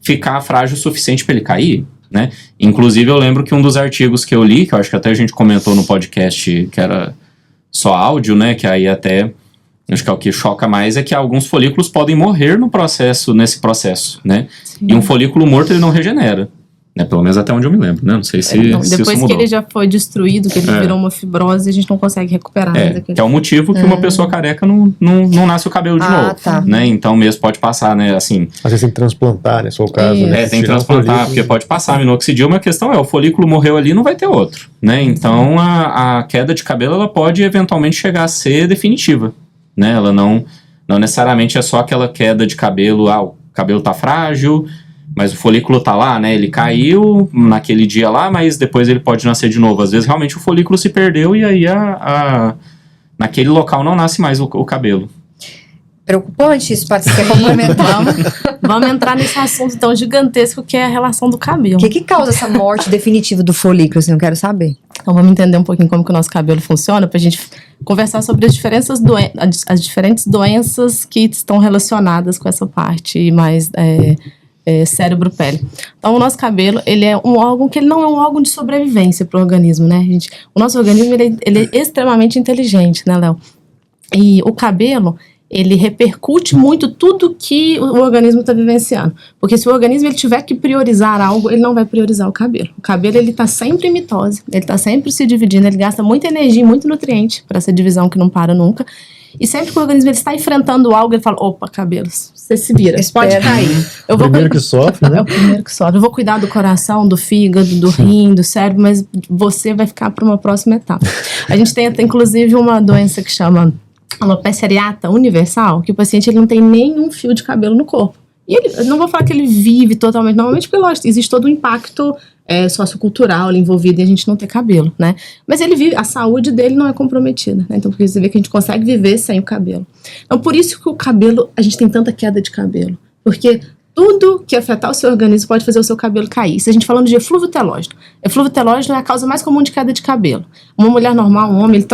ficar frágil o suficiente para ele cair, né? Inclusive, eu lembro que um dos artigos que eu li, que eu acho que até a gente comentou no podcast que era só áudio, né? Que aí até, acho que é o que choca mais, é que alguns folículos podem morrer nesse processo, né? Sim. E um folículo morto, ele não regenera. Né, pelo menos até onde eu me lembro, né? Não sei se depois isso mudou. Que ele já foi destruído, que ele virou uma fibrose, a gente não consegue recuperar. Que é o motivo que uma pessoa careca não nasce o cabelo de novo. Tá. Né? Então mesmo pode passar, né? Assim, às vezes tem que transplantar, né? Se for o caso. Né? Tem que transplantar, porque pode passar minoxidil, mas a questão o folículo morreu ali, não vai ter outro. Né? Então a queda de cabelo ela pode eventualmente chegar a ser definitiva. Né? Ela não necessariamente é só aquela queda de cabelo, o cabelo tá frágil, mas o folículo tá lá, né? Ele caiu naquele dia lá, mas depois ele pode nascer de novo. Às vezes, realmente, o folículo se perdeu e aí naquele local não nasce mais o cabelo. Preocupante isso, Paty, você quer complementar? Vamos entrar nesse assunto tão gigantesco que é a relação do cabelo. O que causa essa morte definitiva do folículo, assim, eu quero saber. Então vamos entender um pouquinho como que o nosso cabelo funciona, pra gente conversar sobre as diferentes doenças que estão relacionadas com essa parte mais cérebro-pele. Então o nosso cabelo, ele é um órgão que ele não é um órgão de sobrevivência para o organismo, né? O nosso organismo, ele é extremamente inteligente, né, Léo? E o cabelo, ele repercute muito tudo que o organismo está vivenciando. Porque se o organismo ele tiver que priorizar algo, ele não vai priorizar o cabelo. O cabelo, ele está sempre em mitose, ele está sempre se dividindo, ele gasta muita energia, muito nutriente para essa divisão que não para nunca. E sempre que o organismo ele está enfrentando algo, ele fala, opa, cabelos, você se vira, pode cair. O primeiro que sofre, né? É o primeiro que sofre. Eu vou cuidar do coração, do fígado, do rim, do cérebro, mas você vai ficar para uma próxima etapa. A gente tem, inclusive, uma doença que chama alopecia areata universal, que o paciente ele não tem nenhum fio de cabelo no corpo. E ele, não vou falar que ele vive totalmente normalmente, porque, lógico, existe todo um impacto sociocultural envolvido em a gente não ter cabelo, né? Mas ele vive, a saúde dele não é comprometida, né? Então, porque você vê que a gente consegue viver sem o cabelo. Então, por isso que o cabelo, a gente tem tanta queda de cabelo. Porque Tudo que afetar o seu organismo pode fazer o seu cabelo cair. Isso a gente falando de eflúvio telógeno. Eflúvio telógeno é a causa mais comum de queda de cabelo. Uma mulher normal, um homem,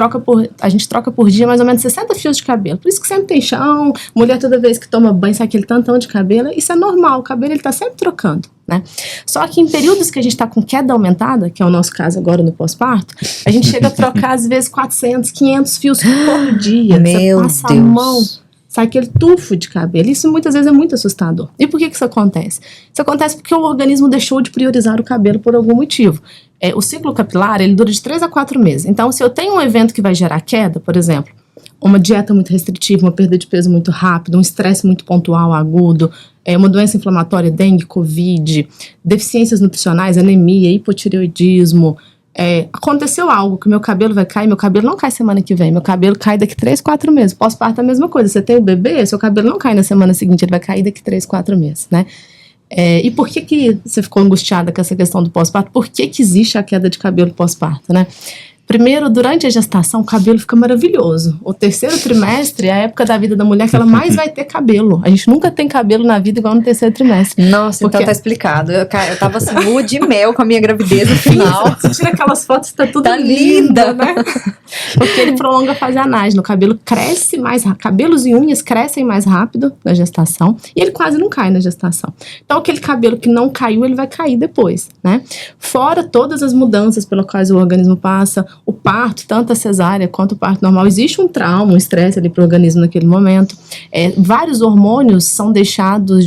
a gente troca por dia mais ou menos 60 fios de cabelo. Por isso que sempre tem chão, mulher toda vez que toma banho sai aquele tantão de cabelo. Isso é normal, o cabelo ele tá sempre trocando, né? Só que em períodos que a gente tá com queda aumentada, que é o nosso caso agora no pós-parto, a gente chega a trocar às vezes 400, 500 fios por dia. Meu Você passa Deus. a mão, sai aquele tufo de cabelo. Isso muitas vezes é muito assustador. E por que isso acontece? Isso acontece porque o organismo deixou de priorizar o cabelo por algum motivo. O ciclo capilar, ele dura de 3 a 4 meses. Então, se eu tenho um evento que vai gerar queda, por exemplo, uma dieta muito restritiva, uma perda de peso muito rápida, um estresse muito pontual, agudo, uma doença inflamatória, dengue, covid, deficiências nutricionais, anemia, hipotireoidismo, aconteceu algo que meu cabelo vai cair, meu cabelo não cai semana que vem, meu cabelo cai daqui 3, 4 meses. Pós-parto é a mesma coisa, você tem o bebê, seu cabelo não cai na semana seguinte, ele vai cair daqui 3, 4 meses, né? E por que você ficou angustiada com essa questão do pós-parto? Por que existe a queda de cabelo pós-parto, né? Primeiro, durante a gestação, o cabelo fica maravilhoso. O 3º trimestre é a época da vida da mulher que ela mais vai ter cabelo. A gente nunca tem cabelo na vida igual no 3º trimestre. Nossa, Porque- então tá explicado. Eu tava assim, lua de mel com a minha gravidez no final. Você tira aquelas fotos, tá tudo Tá lindo, linda. né? Porque ele prolonga a fase anágena. O cabelo cresce mais rápido. Cabelos e unhas crescem mais rápido na gestação. E ele quase não cai na gestação. Então, aquele cabelo que não caiu, ele vai cair depois, né? Fora todas as mudanças pelas quais o organismo passa, o parto, tanto a cesárea quanto o parto normal, existe um trauma, um estresse ali pro organismo naquele momento. Vários hormônios são deixados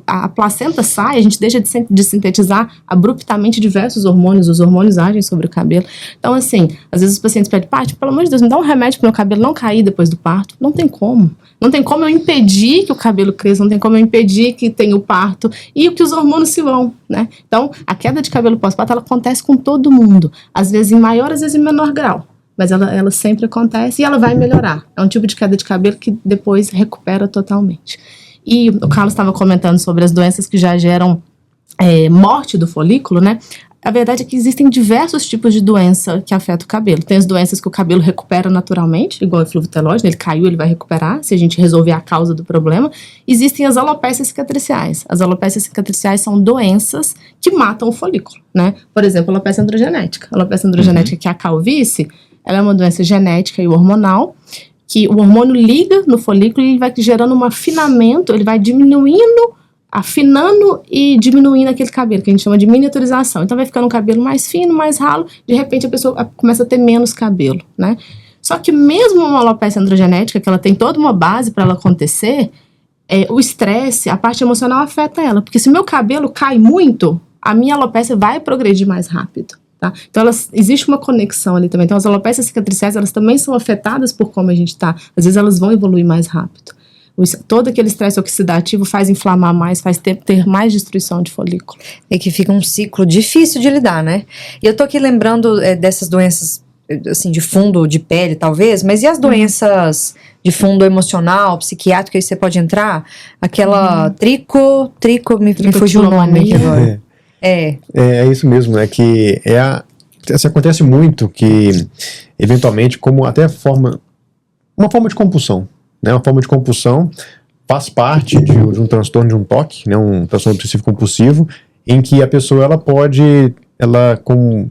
a placenta sai, a gente deixa de sintetizar abruptamente diversos hormônios, os hormônios agem sobre o cabelo. Então, assim, às vezes os pacientes pedem, Paty, pelo amor de Deus, me dá um remédio pro meu cabelo não cair depois do parto. Não tem como. Não tem como eu impedir que o cabelo cresça, não tem como eu impedir que tenha o parto e que os hormônios se vão, né? Então, a queda de cabelo pós-parto, ela acontece com todo mundo. Às vezes em maior, às vezes em menor grau. Mas ela sempre acontece e ela vai melhorar. É um tipo de queda de cabelo que depois recupera totalmente. E o Carlos estava comentando sobre as doenças que já geram morte do folículo, né? A verdade é que existem diversos tipos de doença que afetam o cabelo. Tem as doenças que o cabelo recupera naturalmente, igual o eflúvio telógeno, ele caiu, ele vai recuperar, se a gente resolver a causa do problema. Existem as alopécias cicatriciais. As alopécias cicatriciais são doenças que matam o folículo, né? Por exemplo, a alopecia androgenética. A alopecia androgenética, que é a calvície, ela é uma doença genética e hormonal, que o hormônio liga no folículo e ele vai gerando um afinamento, ele vai afinando e diminuindo aquele cabelo, que a gente chama de miniaturização. Então vai ficando um cabelo mais fino, mais ralo, de repente a pessoa começa a ter menos cabelo, né? Só que mesmo uma alopecia androgenética, que ela tem toda uma base para ela acontecer, o estresse, a parte emocional afeta ela, porque se o meu cabelo cai muito, a minha alopecia vai progredir mais rápido. Tá? Então existe uma conexão ali também. Então as alopécias cicatriciais, elas também são afetadas por como a gente está. Às vezes elas vão evoluir mais rápido. Todo aquele estresse oxidativo faz inflamar mais, faz ter mais destruição de folículo. E que fica um ciclo difícil de lidar, né? E eu tô aqui lembrando dessas doenças, assim, de fundo de pele, talvez, mas e as doenças de fundo emocional, psiquiátrico, aí você pode entrar? Aquela me fugiu o nome aqui agora. É isso mesmo, é que acontece muito que, eventualmente, como até uma forma de compulsão, né? Uma forma de compulsão faz parte de um transtorno de um TOC, né? Um transtorno obsessivo compulsivo, em que a pessoa, com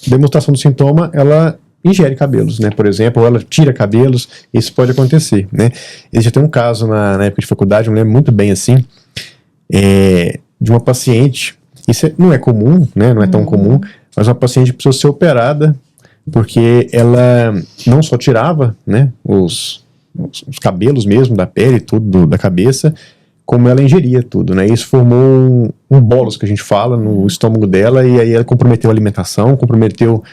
demonstração do sintoma, ela ingere cabelos, né? Por exemplo, ou ela tira cabelos, isso pode acontecer, né? Existe até um caso na época de faculdade, eu lembro muito bem assim, de uma paciente. Isso não é comum, né? Não é tão comum, mas uma paciente precisou ser operada porque ela não só tirava, né, os cabelos mesmo da pele, tudo da cabeça, como ela ingeria tudo, né? Isso formou um bolos, que a gente fala, no estômago dela, e aí ela comprometeu a alimentação, comprometeu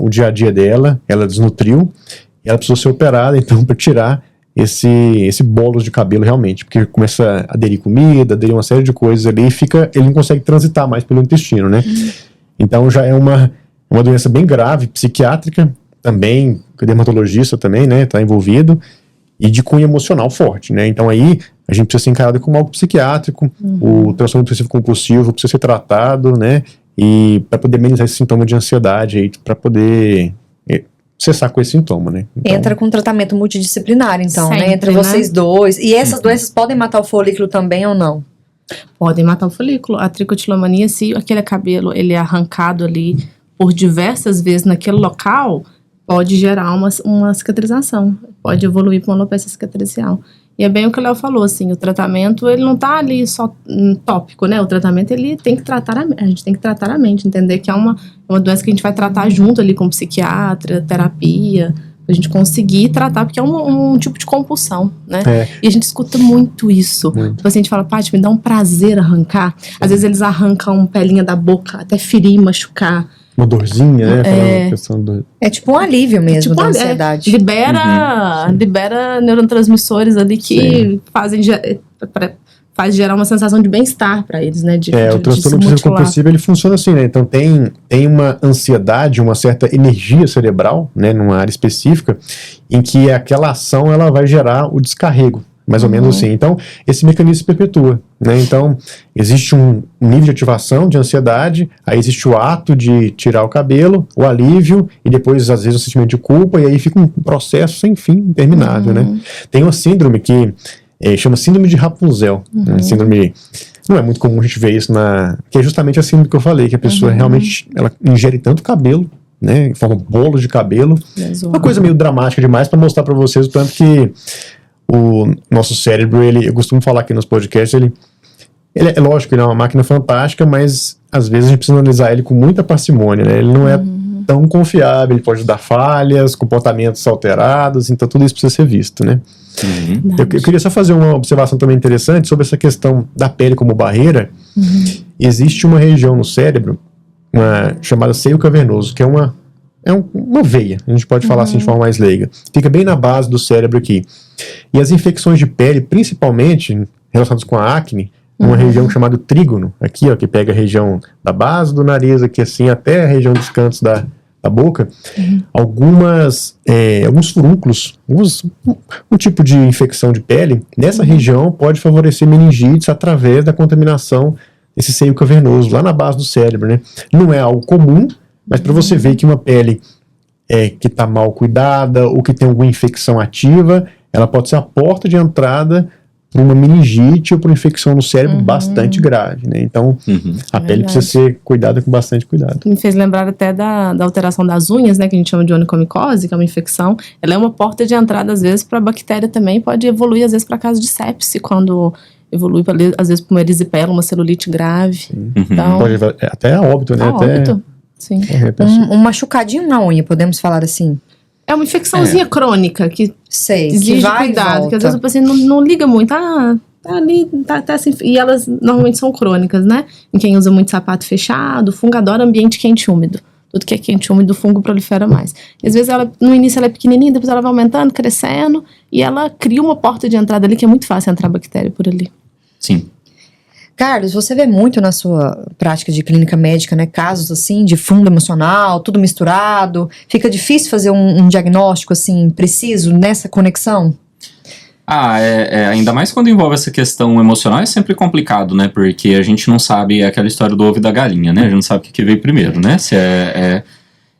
o dia a dia dela, ela desnutriu, e ela precisou ser operada, então, para tirar esse bolos de cabelo realmente, porque começa a aderir comida, aderir uma série de coisas ali, e ele não consegue transitar mais pelo intestino, né? Então já é uma doença bem grave, psiquiátrica também, o dermatologista também, né, tá envolvido, e de cunho emocional forte, né? Então aí a gente precisa ser encarado como algo psiquiátrico, o transtorno obsessivo compulsivo precisa ser tratado, né, e para poder amenizar esse sintoma de ansiedade aí, para poder cessar com esse sintoma, né? Então, entra com tratamento multidisciplinar, então, sempre, né? Entre vocês dois. E essas doenças podem matar o folículo também ou não? Podem matar o folículo. A tricotilomania, se aquele cabelo ele é arrancado ali por diversas vezes naquele local, pode gerar uma cicatrização. Pode evoluir para uma alopecia cicatricial. E é bem o que o Léo falou, assim, o tratamento, ele não tá ali só tópico, né? O tratamento, ele tem que tratar a gente tem que tratar a mente, entender que é uma doença que a gente vai tratar junto ali com psiquiatra, terapia, pra gente conseguir tratar, porque é um tipo de compulsão, né? E a gente escuta muito isso. O paciente fala, Paty, me dá um prazer arrancar. Às vezes eles arrancam pelinha da boca, até ferir, machucar. Uma dorzinha, né? Questão do... É tipo um alívio mesmo da ansiedade. Libera neurotransmissores ali que faz gerar uma sensação de bem-estar para eles, né? O transtorno obsessivo compulsivo, ele funciona assim, né? Então tem uma ansiedade, uma certa energia cerebral, né? Numa área específica, em que aquela ação, ela vai gerar o descarrego. Mais ou menos assim. Então, esse mecanismo se perpetua, né? Então, existe um nível de ativação de ansiedade, aí existe o ato de tirar o cabelo, o alívio, e depois, às vezes, o sentimento de culpa, e aí fica um processo sem fim, interminável, né? Tem uma síndrome que chama síndrome de Rapunzel. Né? Síndrome... Não é muito comum a gente ver isso que é justamente a síndrome que eu falei, que a pessoa realmente, ela ingere tanto cabelo, né? Forma bolos de cabelo. Uma coisa meio dramática demais para mostrar para vocês o tanto que o nosso cérebro, eu costumo falar aqui nos podcasts, ele é lógico, ele é uma máquina fantástica, mas às vezes a gente precisa analisar ele com muita parcimônia, né? Ele não é tão confiável, ele pode dar falhas, comportamentos alterados, então tudo isso precisa ser visto, né? Eu queria só fazer uma observação também interessante sobre essa questão da pele como barreira. Existe uma região no cérebro chamada seio cavernoso, que é uma veia, a gente pode falar assim de forma mais leiga. Fica bem na base do cérebro aqui. E as infecções de pele, principalmente relacionadas com a acne, uma região chamada trígono, aqui, ó, que pega a região da base do nariz, aqui assim, até a região dos cantos da boca, alguns furúnculos, um tipo de infecção de pele, nessa região pode favorecer meningites através da contaminação desse seio cavernoso, lá na base do cérebro, né? Não é algo comum, mas para você ver que uma pele que está mal cuidada ou que tem alguma infecção ativa, ela pode ser a porta de entrada para uma meningite ou para uma infecção no cérebro bastante grave, né? Então, a pele precisa ser cuidada com bastante cuidado. Me fez lembrar até da alteração das unhas, né? Que a gente chama de onychomicose, que é uma infecção. Ela é uma porta de entrada, às vezes, para a bactéria também. Pode evoluir, às vezes, para caso de sepse, quando evolui, às vezes, para uma erisipela, uma celulite grave. Então, pode até a óbito, né? Óbito. Sim. Um machucadinho na unha, podemos falar assim? É uma infecçãozinha crônica que exige que vai cuidado, que às vezes o paciente não liga muito, tá ali, tá assim, e elas normalmente são crônicas, né? Em quem usa muito sapato fechado, o fungo adora ambiente quente e úmido. Tudo que é quente e úmido, o fungo prolifera mais. E às vezes no início ela é pequenininha, depois ela vai aumentando, crescendo, e ela cria uma porta de entrada ali que é muito fácil entrar bactéria por ali. Sim. Carlos, você vê muito na sua prática de clínica médica, né, casos assim de fundo emocional, tudo misturado. Fica difícil fazer um diagnóstico assim preciso nessa conexão? Ainda mais quando envolve essa questão emocional, é sempre complicado, né? Porque a gente não sabe aquela história do ovo e da galinha, né? A gente não sabe o que veio primeiro, né? Se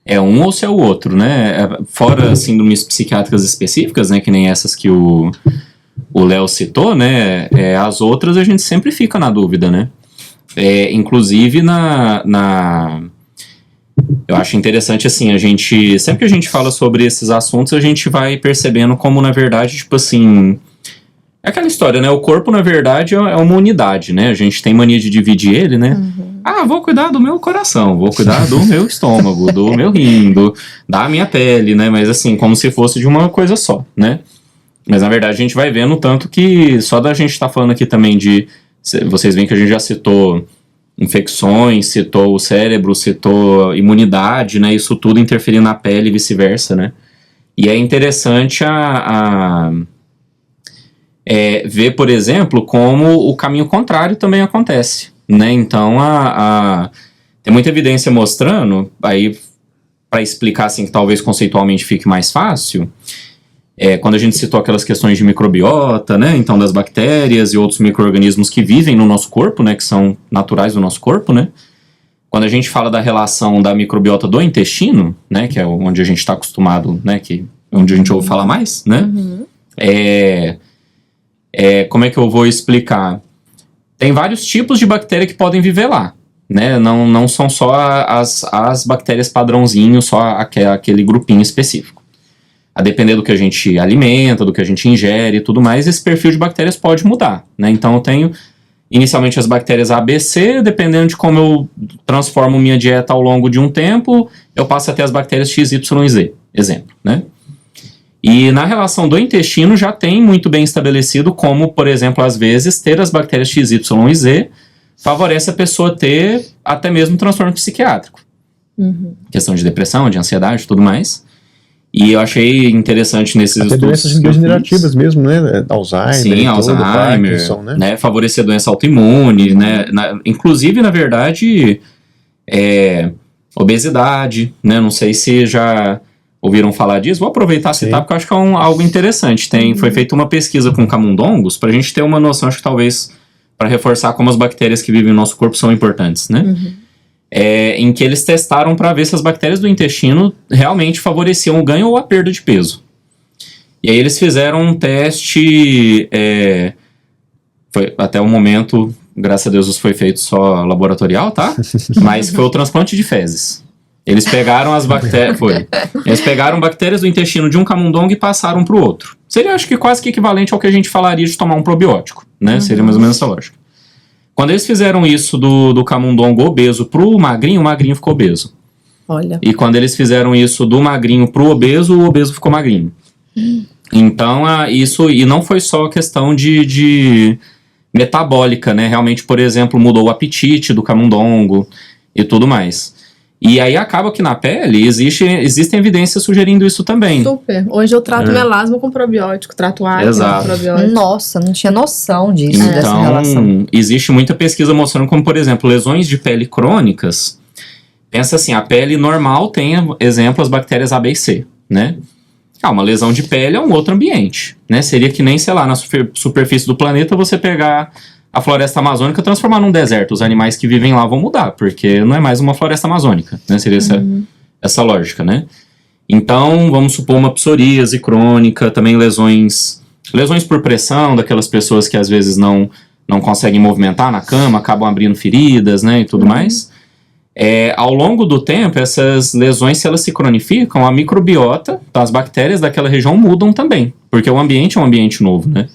é um ou se é o outro, né? Fora síndromes psiquiátricas específicas, né? Que nem essas que o Léo citou, né? As outras a gente sempre fica na dúvida, né? Inclusive eu acho interessante, assim, sempre que a gente fala sobre esses assuntos, a gente vai percebendo como, na verdade, tipo assim, é aquela história, né? O corpo, na verdade, é uma unidade, né? A gente tem mania de dividir ele, né? Vou cuidar do meu coração, vou cuidar do meu estômago, do meu rim, da minha pele, né? Mas, assim, como se fosse de uma coisa só, né? Mas, na verdade, a gente vai vendo tanto que só da gente estar falando aqui também vocês veem que a gente já citou infecções, citou o cérebro, citou imunidade, né? Isso tudo interferindo na pele e vice-versa, né? E é interessante ver, por exemplo, como o caminho contrário também acontece, né? Então, tem muita evidência mostrando, aí, para explicar, assim, que talvez conceitualmente fique mais fácil... quando a gente citou aquelas questões de microbiota, né, então das bactérias e outros micro-organismos que vivem no nosso corpo, né, que são naturais do nosso corpo, né, quando a gente fala da relação da microbiota do intestino, né, que é onde a gente está acostumado, né, onde a gente ouve falar mais, né, como é que eu vou explicar? tem vários tipos de bactéria que podem viver lá, né? Não são só as bactérias padrãozinho, só aquele grupinho específico. A depender do que a gente alimenta, do que a gente ingere e tudo mais, esse perfil de bactérias pode mudar, né? Então eu tenho inicialmente as bactérias A, B, C, dependendo de como eu transformo minha dieta ao longo de um tempo, eu passo a ter as bactérias X, Y e Z, exemplo, né? E na relação do intestino já tem muito bem estabelecido como, por exemplo, às vezes, ter as bactérias X, Y e Z favorece a pessoa ter até mesmo transtorno psiquiátrico. Questão de depressão, de ansiedade e tudo mais. E eu achei interessante nesses até estudos. doenças degenerativas mesmo, né? Alzheimer. Sim, Alzheimer, Parkinson, né? Favorecer doença autoimune, né? Inclusive, na verdade, obesidade, né? Não sei se já ouviram falar disso. Vou aproveitar e citar, porque eu acho que é algo interessante. Foi feita uma pesquisa com camundongos para a gente ter uma noção, acho que talvez para reforçar como as bactérias que vivem no nosso corpo são importantes, né? Em que eles testaram para ver se as bactérias do intestino realmente favoreciam o ganho ou a perda de peso. E aí eles fizeram um teste, foi, até o momento, graças a Deus, isso foi feito só laboratorial, tá? Mas foi o transplante de fezes. Eles pegaram as bactérias, eles pegaram bactérias do intestino de um camundongo e passaram para o outro. Seria, acho que, quase que equivalente ao que a gente falaria de tomar um probiótico, né? Seria mais ou menos essa lógica. Quando eles fizeram isso do camundongo obeso pro magrinho, o magrinho ficou obeso. Olha. E quando eles fizeram isso do magrinho pro obeso, o obeso ficou magrinho. Então, isso... E não foi só questão de metabólica, né? Realmente, por exemplo, mudou o apetite do camundongo e tudo mais. E aí acaba que na pele existem evidências sugerindo isso também. Super. Hoje eu trato melasma com probiótico, trato acne com probiótico. Nossa, não tinha noção disso, Então, dessa relação. existe muita pesquisa mostrando como, por exemplo, lesões de pele crônicas. Pensa assim, a pele normal tem, exemplo, as bactérias A, B e C, né? Uma lesão de pele é um outro ambiente, né? Seria que nem, sei lá, na superfície do planeta você pegar a floresta amazônica e transformar num deserto. Os animais que vivem lá vão mudar, porque não é mais uma floresta amazônica, né? Seria essa lógica, né? Então, vamos supor uma psoríase crônica, também lesões por pressão, daquelas pessoas que às vezes não conseguem movimentar na cama, acabam abrindo feridas, né, e tudo mais. Ao longo do tempo, essas lesões, se elas se cronificam, a microbiota das bactérias daquela região mudam também, porque o ambiente é um ambiente novo, né?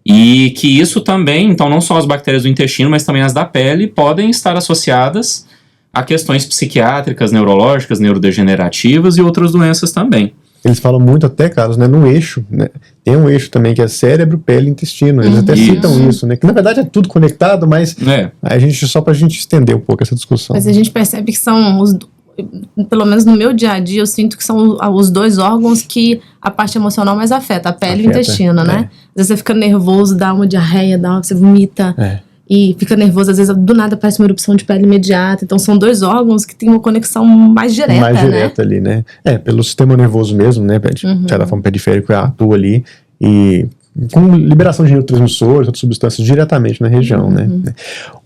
E que isso também, então não só as bactérias do intestino, mas também as da pele, podem estar associadas a questões psiquiátricas, neurológicas, neurodegenerativas e outras doenças também. Eles falam muito até, Carlos, né, no eixo, né? Tem um eixo também que é cérebro, pele e intestino. Eles até citam isso, né? Que na verdade é tudo conectado, mas só pra gente estender um pouco essa discussão. Mas a gente percebe que são pelo menos no meu dia a dia, eu sinto que são os dois órgãos que a parte emocional mais afeta, a pele e o intestino, né? Às vezes você fica nervoso, dá uma diarreia, você vomita e fica nervoso, às vezes do nada parece uma erupção de pele imediata. Então são dois órgãos que têm uma conexão mais direta, mais direta ali, né? Pelo sistema nervoso mesmo, né? De certa forma, periférico atua ali e com liberação de neurotransmissores, outras substâncias diretamente na região, né?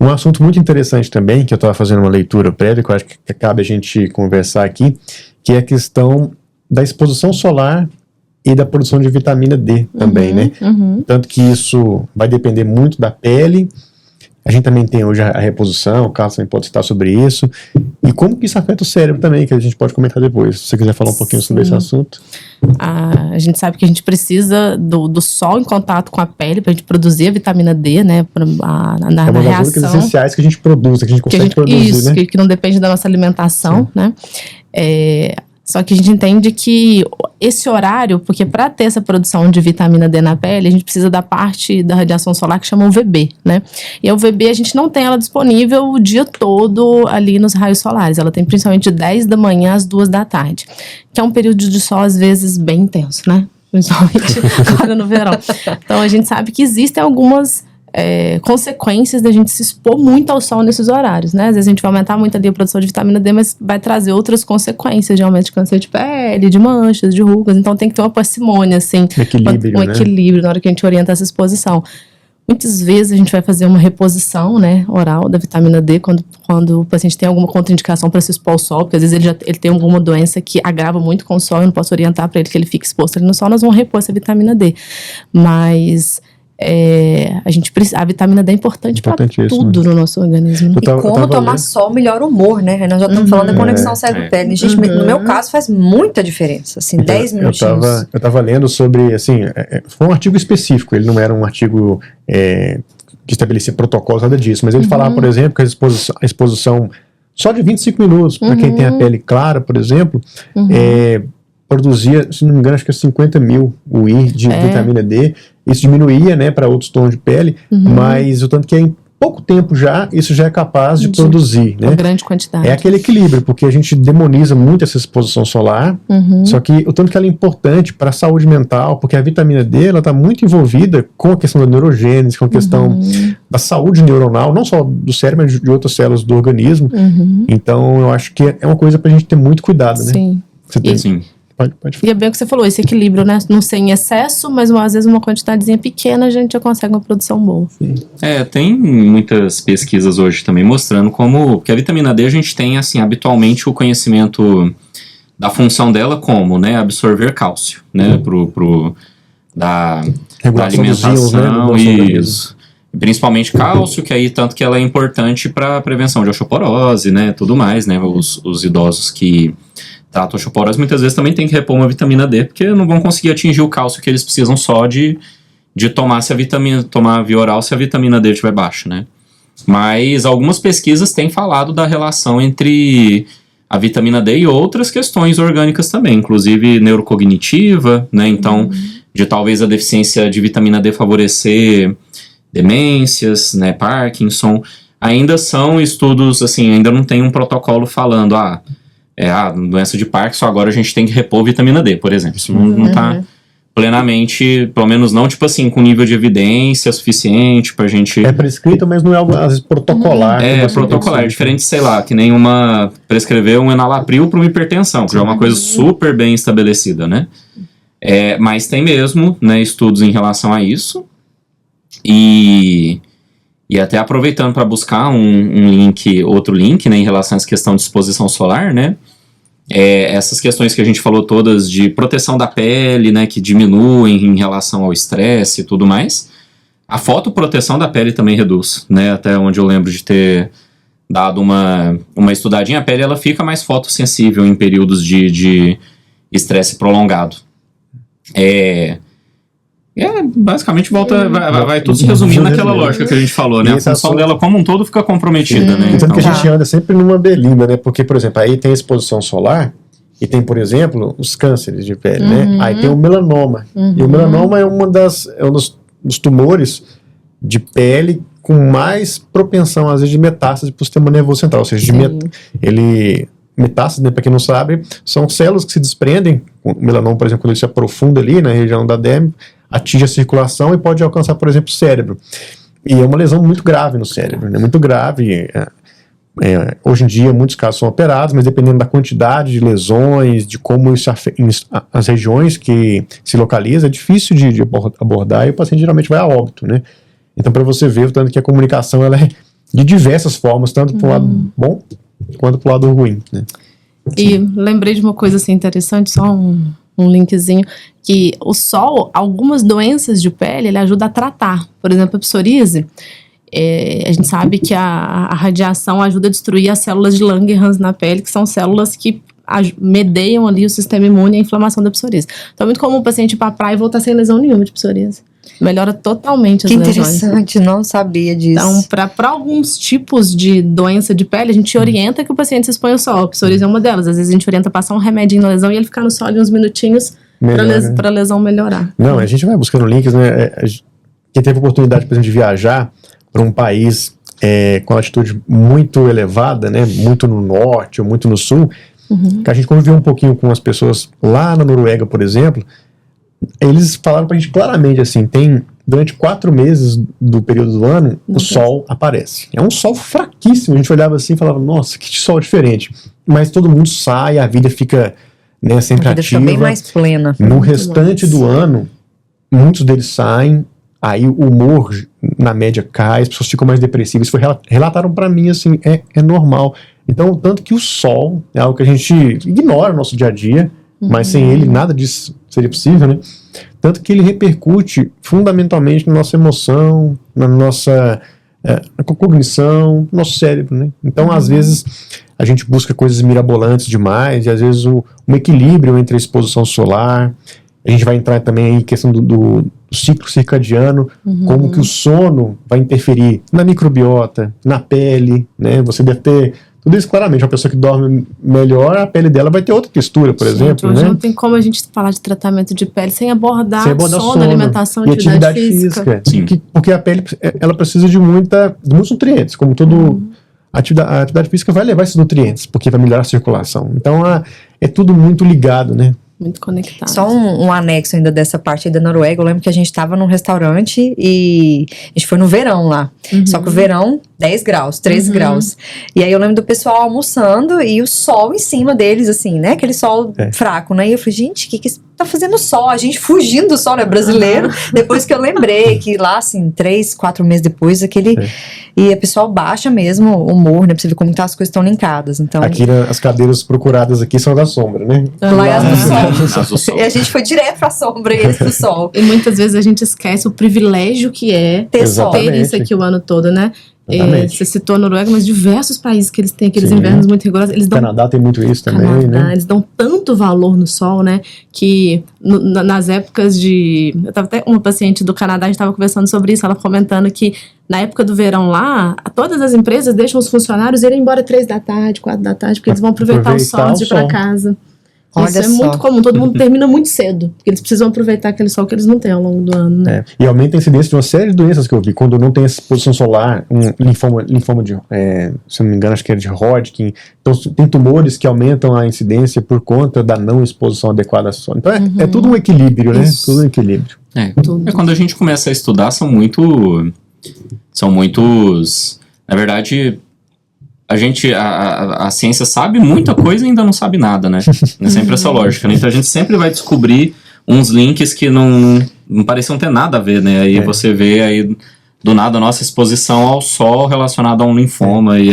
Um assunto muito interessante também, que eu estava fazendo uma leitura prévia, que eu acho que cabe a gente conversar aqui, que é a questão da exposição solar e da produção de vitamina D também, né? Tanto que isso vai depender muito da pele. A gente também tem hoje a reposição, o Carlos também pode citar sobre isso. E como que isso afeta o cérebro também, que a gente pode comentar depois. Se você quiser falar um pouquinho sobre esse assunto. A gente sabe que a gente precisa do sol em contato com a pele para a gente produzir a vitamina D, né? Na é uma das reação. únicas essenciais que a gente produz, que a gente consegue produzir, isso, né? que não depende da nossa alimentação, né? Só que a gente entende que esse horário, porque para ter essa produção de vitamina D na pele, a gente precisa da parte da radiação solar que chama UVB, né? E a UVB a gente não tem ela disponível o dia todo ali nos raios solares. Ela tem principalmente de 10 da manhã às 2 da tarde, que é um período de sol às vezes bem intenso, né? Principalmente agora no verão. Então a gente sabe que existem algumas consequências da gente se expor muito ao sol nesses horários, né? Às vezes a gente vai aumentar muito ali a produção de vitamina D, mas vai trazer outras consequências de aumento de câncer de pele, de manchas, de rugas. Então tem que ter uma parcimônia, assim, um equilíbrio na hora que a gente orienta essa exposição. Muitas vezes a gente vai fazer uma reposição, né, oral da vitamina D quando o paciente tem alguma contraindicação para se expor ao sol, porque às vezes ele tem alguma doença que agrava muito com o sol, eu não posso orientar para ele que ele fique exposto ali no sol, nós vamos repor essa vitamina D. Mas a vitamina D é importante para tudo no nosso organismo. E como tomar sol melhora o humor, né? Nós já estamos falando da conexão cérebro-pele. Gente, no meu caso faz muita diferença, assim, 10 minutinhos. Eu estava lendo sobre, assim, foi um artigo específico, ele não era um artigo que estabelecia protocolos, nada disso, mas ele falava, por exemplo, que a exposição só de 25 minutos, para quem tem a pele clara, por exemplo, produzia, se não me engano, acho que 50 mil UI de vitamina D. Isso diminuía, né, para outros tons de pele, mas o tanto que em pouco tempo isso já é capaz de produzir, né? Uma grande quantidade. É aquele equilíbrio, porque a gente demoniza muito essa exposição solar, só que o tanto que ela é importante para a saúde mental, porque a vitamina D, ela está muito envolvida com a questão da neurogênese, com a questão da saúde neuronal, não só do cérebro, mas de outras células do organismo. Então, eu acho que é uma coisa para a gente ter muito cuidado, né? Sim. Você tem, sim. Pode E é bem o que você falou, esse equilíbrio, né? Não ser em excesso, mas às vezes uma quantidadezinha pequena a gente já consegue uma produção boa. Sim. Tem muitas pesquisas hoje também mostrando como... Porque a vitamina D a gente tem, assim, habitualmente o conhecimento da função dela como, né? Absorver cálcio, né? Da alimentação, dos íons, né? Isso. Principalmente cálcio, que aí tanto que ela é importante para a prevenção de osteoporose, né? Tudo mais, né? Os idosos que tratam osteoporose muitas vezes também tem que repor uma vitamina D, porque não vão conseguir atingir o cálcio que eles precisam só de tomar via oral se a vitamina D estiver baixa, né? Mas algumas pesquisas têm falado da relação entre a vitamina D e outras questões orgânicas também, inclusive neurocognitiva, né? Então, de talvez a deficiência de vitamina D favorecer demências, né? Parkinson. Ainda são estudos, assim, ainda não tem um protocolo falando, doença de Parkinson, agora a gente tem que repor vitamina D, por exemplo. Isso não está plenamente, pelo menos não, tipo assim, com nível de evidência suficiente pra gente... É prescrito, mas não é algo, às vezes, protocolar. É protocolar, diferente, sei lá, que nem prescrever um enalapril para uma hipertensão, que já é uma coisa super bem estabelecida, né? Mas tem mesmo, né, estudos em relação a isso. E até aproveitando para buscar outro link, né, em relação a essa questão de exposição solar, né, essas questões que a gente falou todas de proteção da pele, né, que diminuem em relação ao estresse e tudo mais, a fotoproteção da pele também reduz, né, até onde eu lembro de ter dado uma estudadinha, a pele ela fica mais fotossensível em períodos de estresse prolongado. Basicamente vai tudo se resumir naquela lógica que a gente falou, né? A função dela como um todo fica comprometida, né? Então que a gente anda sempre numa berlinda, né? Porque, por exemplo, aí tem a exposição solar e tem, por exemplo, os cânceres de pele, né? Aí tem o melanoma. E o melanoma é um dos tumores de pele com mais propensão, às vezes, de metástase para o sistema nervoso central. Ou seja, metástase, né, para quem não sabe, são células que se desprendem. O melanoma, por exemplo, quando ele se aprofunda ali na região da derme, atinge a circulação e pode alcançar, por exemplo, o cérebro. E é uma lesão muito grave no cérebro, né? Muito grave. Hoje em dia, muitos casos são operados, mas dependendo da quantidade de lesões, de como isso as regiões que se localiza, é difícil de abordar e o paciente geralmente vai a óbito, né? Então, para você ver o tanto que a comunicação ela é de diversas formas, tanto para o lado bom quanto para o lado ruim, né? E lembrei de uma coisa assim interessante, só um linkzinho, que o sol, algumas doenças de pele, ele ajuda a tratar. Por exemplo, a psoríase, a gente sabe que a radiação ajuda a destruir as células de Langerhans na pele, que são células que medeiam ali o sistema imune e a inflamação da psoríase. Então é muito comum o paciente ir para a praia e voltar sem lesão nenhuma de psoríase. Melhora totalmente as lesões. Que interessante, não sabia disso. Então, para alguns tipos de doença de pele, a gente orienta que o paciente se exponha ao sol. A psoríase é uma delas. Às vezes a gente orienta a passar um remedinho na lesão e ele ficar no sol ali uns minutinhos para a lesão melhorar. Não, a gente vai buscando links, né? Quem teve oportunidade, por exemplo, de viajar para um país com altitude muito elevada, né? Muito no norte ou muito no sul, que a gente conviveu um pouquinho com as pessoas lá na Noruega, por exemplo. Eles falaram pra gente claramente assim, durante 4 meses do período do ano, o sol aparece. É um sol fraquíssimo, a gente olhava assim e falava, nossa, que sol diferente. Mas todo mundo sai, a vida fica, né, sempre ativa. A vida fica bem mais plena. No restante do ano, muitos deles saem, aí o humor na média cai, as pessoas ficam mais depressivas. Relataram pra mim assim, é normal. Então, tanto que o sol é algo que a gente ignora no nosso dia a dia, mas sem ele nada disso seria possível, né? Tanto que ele repercute fundamentalmente na nossa emoção, na nossa cognição, no nosso cérebro, né? Então, às vezes, a gente busca coisas mirabolantes demais, e às vezes um equilíbrio entre a exposição solar. A gente vai entrar também em questão do ciclo circadiano, como que o sono vai interferir na microbiota, na pele, né? Você deve ter tudo isso claramente. Uma pessoa que dorme melhor, a pele dela vai ter outra textura, por exemplo, hoje né? não tem como a gente falar de tratamento de pele sem abordar, sono, sono, alimentação e e atividade física. Sim. Porque a pele, ela precisa de muitos nutrientes, como a atividade física vai levar esses nutrientes, porque vai melhorar a circulação. Então, é tudo muito ligado, né? Muito conectado. Só um anexo ainda dessa parte aí da Noruega. Eu lembro que a gente estava num restaurante e a gente foi no verão lá. Só que o verão, 10 graus, 13 graus. E aí eu lembro do pessoal almoçando e o sol em cima deles, assim, né? Aquele sol fraco, né? E eu falei, gente, o que tá fazendo sol? A gente fugindo do sol, né? Brasileiro. Depois que eu lembrei que lá, assim, 3, 4 meses depois, e a pessoa baixa mesmo o humor, né? Pra você ver como tá as coisas estão linkadas. Então, Aqui, as cadeiras procuradas aqui são da sombra, né? lá é as do sol. As do sol. E a gente foi direto pra sombra e eles pro sol. E muitas vezes a gente esquece o privilégio que é Ter sol. ter isso aqui o ano todo, né? Exatamente. Você citou a Noruega, mas diversos países que eles têm aqueles Sim. invernos muito rigorosos. Eles O dão Canadá tem muito isso também, né? Eles dão tanto valor no sol, né? Que nas épocas de... Eu tava até uma paciente do Canadá, a gente tava conversando sobre isso, ela comentando que na época do verão lá, todas as empresas deixam os funcionários irem embora 3 da tarde, 4 da tarde, porque eles vão aproveitar o sol antes de ir pra casa. Olha Isso é só. muito comum, todo mundo termina muito cedo, porque eles precisam aproveitar aquele sol que eles não têm ao longo do ano, né? E aumenta a incidência de uma série de doenças que eu vi. Quando não tem essa exposição solar, linfoma de, se eu não me engano, acho que era de Hodgkin. Então, tem tumores que aumentam a incidência por conta da não exposição adequada ao sol. Então, é tudo um equilíbrio, né? Isso. Tudo um equilíbrio. Quando a gente começa a estudar, são muitos... Na verdade... A ciência sabe muita coisa e ainda não sabe nada, né? É sempre essa lógica, né? Então a gente sempre vai descobrir uns links que não pareciam ter nada a ver, né? Aí você vê aí do nada a nossa exposição ao sol relacionada a um linfoma. E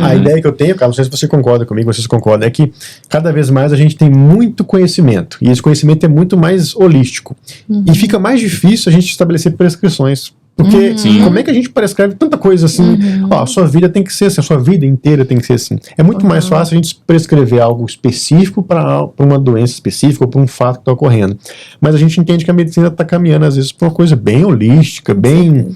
A ideia que eu tenho, Carlos, não sei se você concorda comigo, vocês concordam, é que cada vez mais a gente tem muito conhecimento. E esse conhecimento é muito mais holístico. E fica mais difícil a gente estabelecer prescrições. Porque como é que a gente prescreve tanta coisa assim? Ó, a sua vida tem que ser assim, a sua vida inteira tem que ser assim. É muito mais fácil a gente prescrever algo específico para uma doença específica ou para um fato que está ocorrendo. Mas a gente entende que a medicina está caminhando, às vezes, para uma coisa bem holística, bem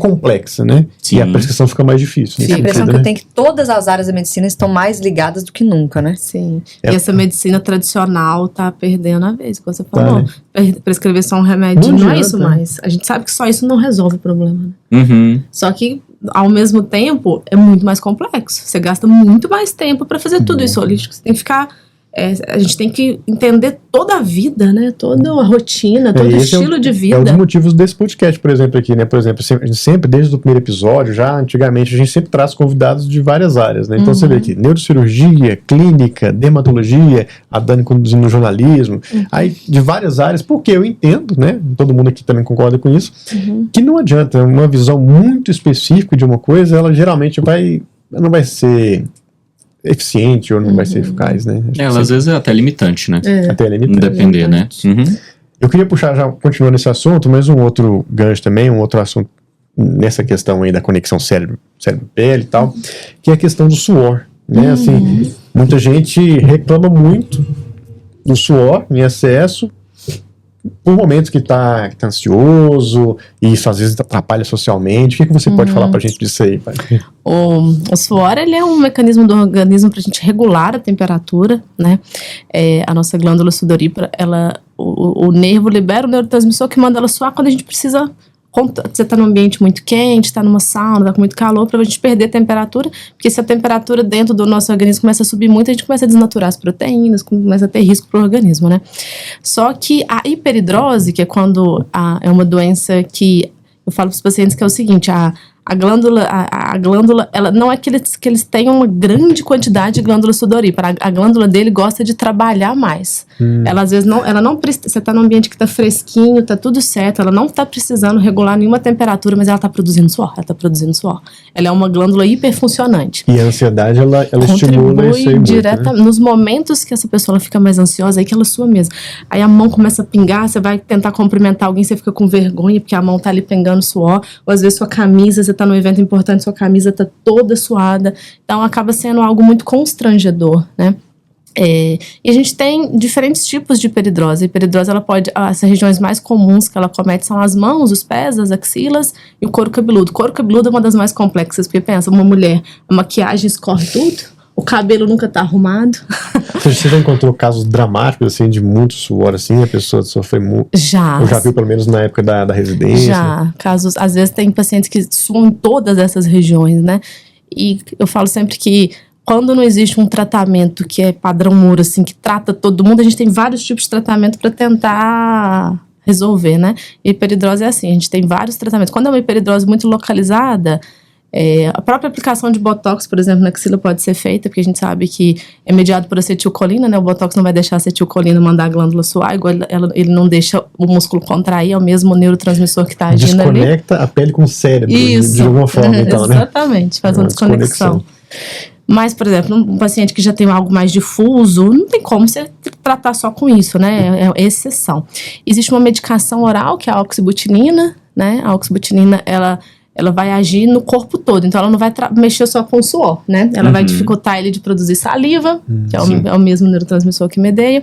complexa, né? Sim. E a prescrição fica mais difícil. A impressão que eu tenho é que todas as áreas da medicina estão mais ligadas do que nunca, né? Sim. E essa medicina tradicional tá perdendo a vez, como você falou. Prescrever só um remédio não é isso mais. A gente sabe que só isso não resolve o problema, né? Só que, ao mesmo tempo, é muito mais complexo. Você gasta muito mais tempo para fazer tudo isso holístico. Você tem que ficar... a gente tem que entender toda a vida, né? Toda a rotina, todo o estilo de vida. É um dos motivos desse podcast, por exemplo, aqui, né? Por exemplo, sempre desde o primeiro episódio, já antigamente, a gente sempre traz convidados de várias áreas, né? Então você vê aqui, neurocirurgia, clínica, dermatologia, a Dani conduzindo jornalismo, aí de várias áreas, porque eu entendo, né? Todo mundo aqui também concorda com isso, que não adianta, uma visão muito específica de uma coisa, ela geralmente não vai ser eficiente ou não vai ser eficaz, né? Ela às vezes é até limitante, né? Até limitante. Depender, né? Eu queria puxar, já continuando nesse assunto, mas um outro gancho também, um outro assunto nessa questão aí da conexão cérebro-pele e tal, que é a questão do suor, né? Assim, muita gente reclama muito do suor em excesso por momentos que tá ansioso, e isso às vezes atrapalha socialmente. O que você pode falar pra gente disso aí, pai? O suor, ele é um mecanismo do organismo pra gente regular a temperatura, né? A nossa glândula sudorípara, o nervo libera o neurotransmissor que manda ela suar quando a gente precisa. Você tá num ambiente muito quente, tá numa sauna, tá com muito calor, pra gente perder a temperatura, porque se a temperatura dentro do nosso organismo começa a subir muito, a gente começa a desnaturar as proteínas, começa a ter risco pro organismo, né? Só que a hiperidrose, que é quando é uma doença que eu falo pros pacientes que é o seguinte, a A glândula, ela não é que eles tenham uma grande quantidade de glândula sudorípara. A glândula dele gosta de trabalhar mais. Ela às vezes não precisa. Você tá num ambiente que tá fresquinho, tá tudo certo, ela não tá precisando regular nenhuma temperatura, mas ela tá produzindo suor. Ela é uma glândula hiperfuncionante. E a ansiedade, ela estimula isso aí diretamente, né? Nos momentos que essa pessoa fica mais ansiosa, aí que ela sua mesmo. Aí a mão começa a pingar, você vai tentar cumprimentar alguém, você fica com vergonha, porque a mão tá ali pingando suor, ou às vezes sua camisa, você tá num evento importante, sua camisa tá toda suada, então acaba sendo algo muito constrangedor, né? E a gente tem diferentes tipos de hiperidrose. A hiperidrose, ela pode, as regiões mais comuns que ela comete são as mãos, os pés, as axilas e o couro cabeludo. O couro cabeludo é uma das mais complexas, porque pensa, uma mulher, a maquiagem escorre tudo, o cabelo nunca tá arrumado. Você já encontrou casos dramáticos, assim, de muito suor, assim, a pessoa sofre muito? Já. Eu já vi, pelo menos na época da residência. Já, casos, às vezes tem pacientes que suam em todas essas regiões, né? E eu falo sempre que quando não existe um tratamento que é padrão Moore, assim, que trata todo mundo, a gente tem vários tipos de tratamento para tentar resolver, né? E hiperidrose é assim, a gente tem vários tratamentos. Quando é uma hiperidrose muito localizada, a própria aplicação de botox, por exemplo, na axila pode ser feita, porque a gente sabe que é mediado por acetilcolina, né? O botox não vai deixar a acetilcolina mandar a glândula suar, igual ele não deixa o músculo contrair, é o mesmo neurotransmissor que está agindo ali. Desconecta a pele com o cérebro, de alguma forma, então, né? Exatamente, faz uma desconexão. Mas, por exemplo, um paciente que já tem algo mais difuso, não tem como você tratar só com isso, né? É exceção. Existe uma medicação oral, que é a oxabutinina, né? A oxabutinina, ela vai agir no corpo todo, então ela não vai mexer só com o suor, né? Ela vai dificultar ele de produzir saliva, que é o mesmo neurotransmissor que medeia.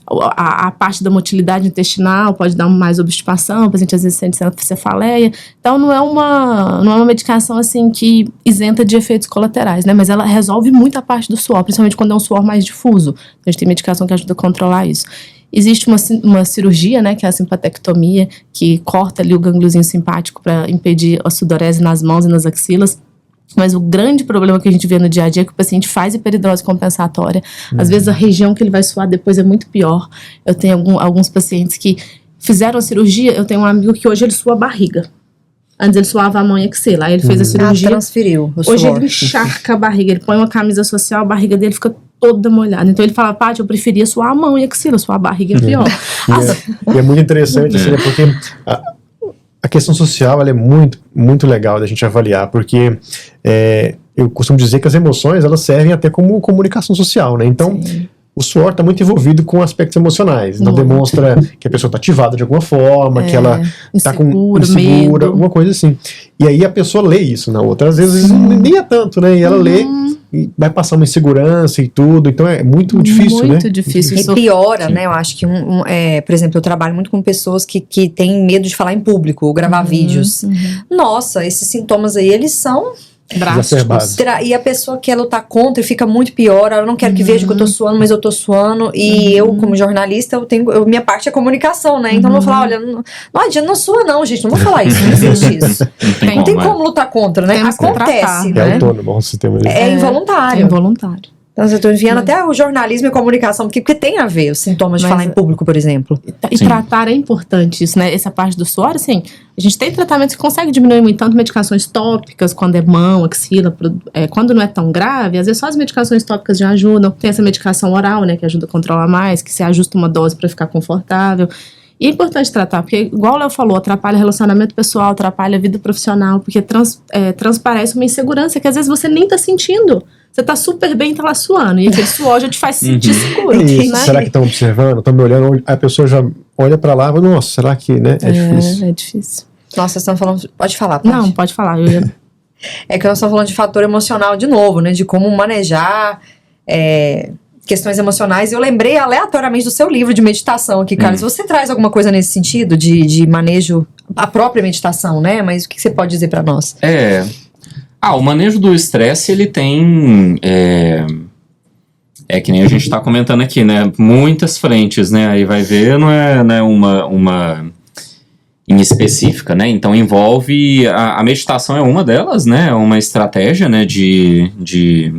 A parte da motilidade intestinal pode dar mais obstipação, o paciente às vezes sente cefaleia. Então não é uma medicação assim que isenta de efeitos colaterais, né? Mas ela resolve muito a parte do suor, principalmente quando é um suor mais difuso. A gente tem medicação que ajuda a controlar isso. Existe uma cirurgia, né, que é a simpatectomia, que corta ali o gângliozinho simpático para impedir a sudorese nas mãos e nas axilas. Mas o grande problema que a gente vê no dia a dia é que o paciente faz hiperidrose compensatória. Às vezes a região que ele vai suar depois é muito pior. Eu tenho alguns pacientes que fizeram a cirurgia. Eu tenho um amigo que hoje ele sua a barriga. Antes ele suava a mão e a axila. Aí ele fez a cirurgia. Transferiu o hoje suor. ele encharca a barriga. Ele põe uma camisa social, a barriga dele fica toda molhada. Então ele fala, Paty, eu preferia suar a mão e a axila. Suar a barriga é pior. E é muito interessante, assim, né, porque a questão social, ela é muito, muito legal da gente avaliar, porque eu costumo dizer que as emoções, elas servem até como comunicação social, né? Então, sim, o suor está muito envolvido com aspectos emocionais. Então, demonstra que a pessoa está ativada de alguma forma, que ela está insegura, alguma coisa assim. E aí a pessoa lê isso na outra. Às vezes nem é tanto, né? E ela lê e vai passar uma insegurança e tudo. Então é muito difícil, né? Muito difícil. E piora, né? Eu acho que, por exemplo, eu trabalho muito com pessoas que têm medo de falar em público ou gravar vídeos. Nossa, esses sintomas aí, eles são drásticos. E a pessoa quer lutar contra e fica muito pior. Eu não quero que veja que eu tô suando, mas eu tô suando. E eu, como jornalista, minha parte é comunicação, né? Então eu vou falar, olha, não adianta, não sua não, gente. Não vou falar isso, não existe isso. Não tem como lutar contra, né? Acontece, né? É autônomo o sistema. É involuntário. É involuntário. Então, eu estou enviando até o jornalismo e a comunicação, porque tem a ver os sintomas de falar em público, por exemplo. E tratar é importante isso, né? Essa parte do suor, assim, a gente tem tratamentos que conseguem diminuir muito, tanto medicações tópicas, quando é mão, axila, quando não é tão grave, às vezes só as medicações tópicas já ajudam. Tem essa medicação oral, né, que ajuda a controlar mais, que você ajusta uma dose para ficar confortável. E é importante tratar, porque, igual o Léo falou, atrapalha relacionamento pessoal, atrapalha a vida profissional, porque transparece uma insegurança que às vezes você nem tá sentindo. Você tá super bem, tá lá suando. E aquele suor já te faz sentir seguro. Né? Será que estão observando? Estão me olhando? A pessoa já olha pra lá e fala, nossa, será que, né? É difícil. É difícil. Nossa, vocês estão falando... Pode falar, Paty. Não, pode falar. É que nós estamos falando de fator emocional de novo, né? De como manejar questões emocionais. Eu lembrei aleatoriamente do seu livro de meditação aqui, Carlos. Você traz alguma coisa nesse sentido de manejo, a própria meditação, né? Mas o que você pode dizer pra nós? O manejo do estresse, ele tem, que nem a gente tá comentando aqui, né, muitas frentes, né, aí vai ver, não é uma em específica, né, então envolve, a meditação é uma delas, né, é uma estratégia, né, de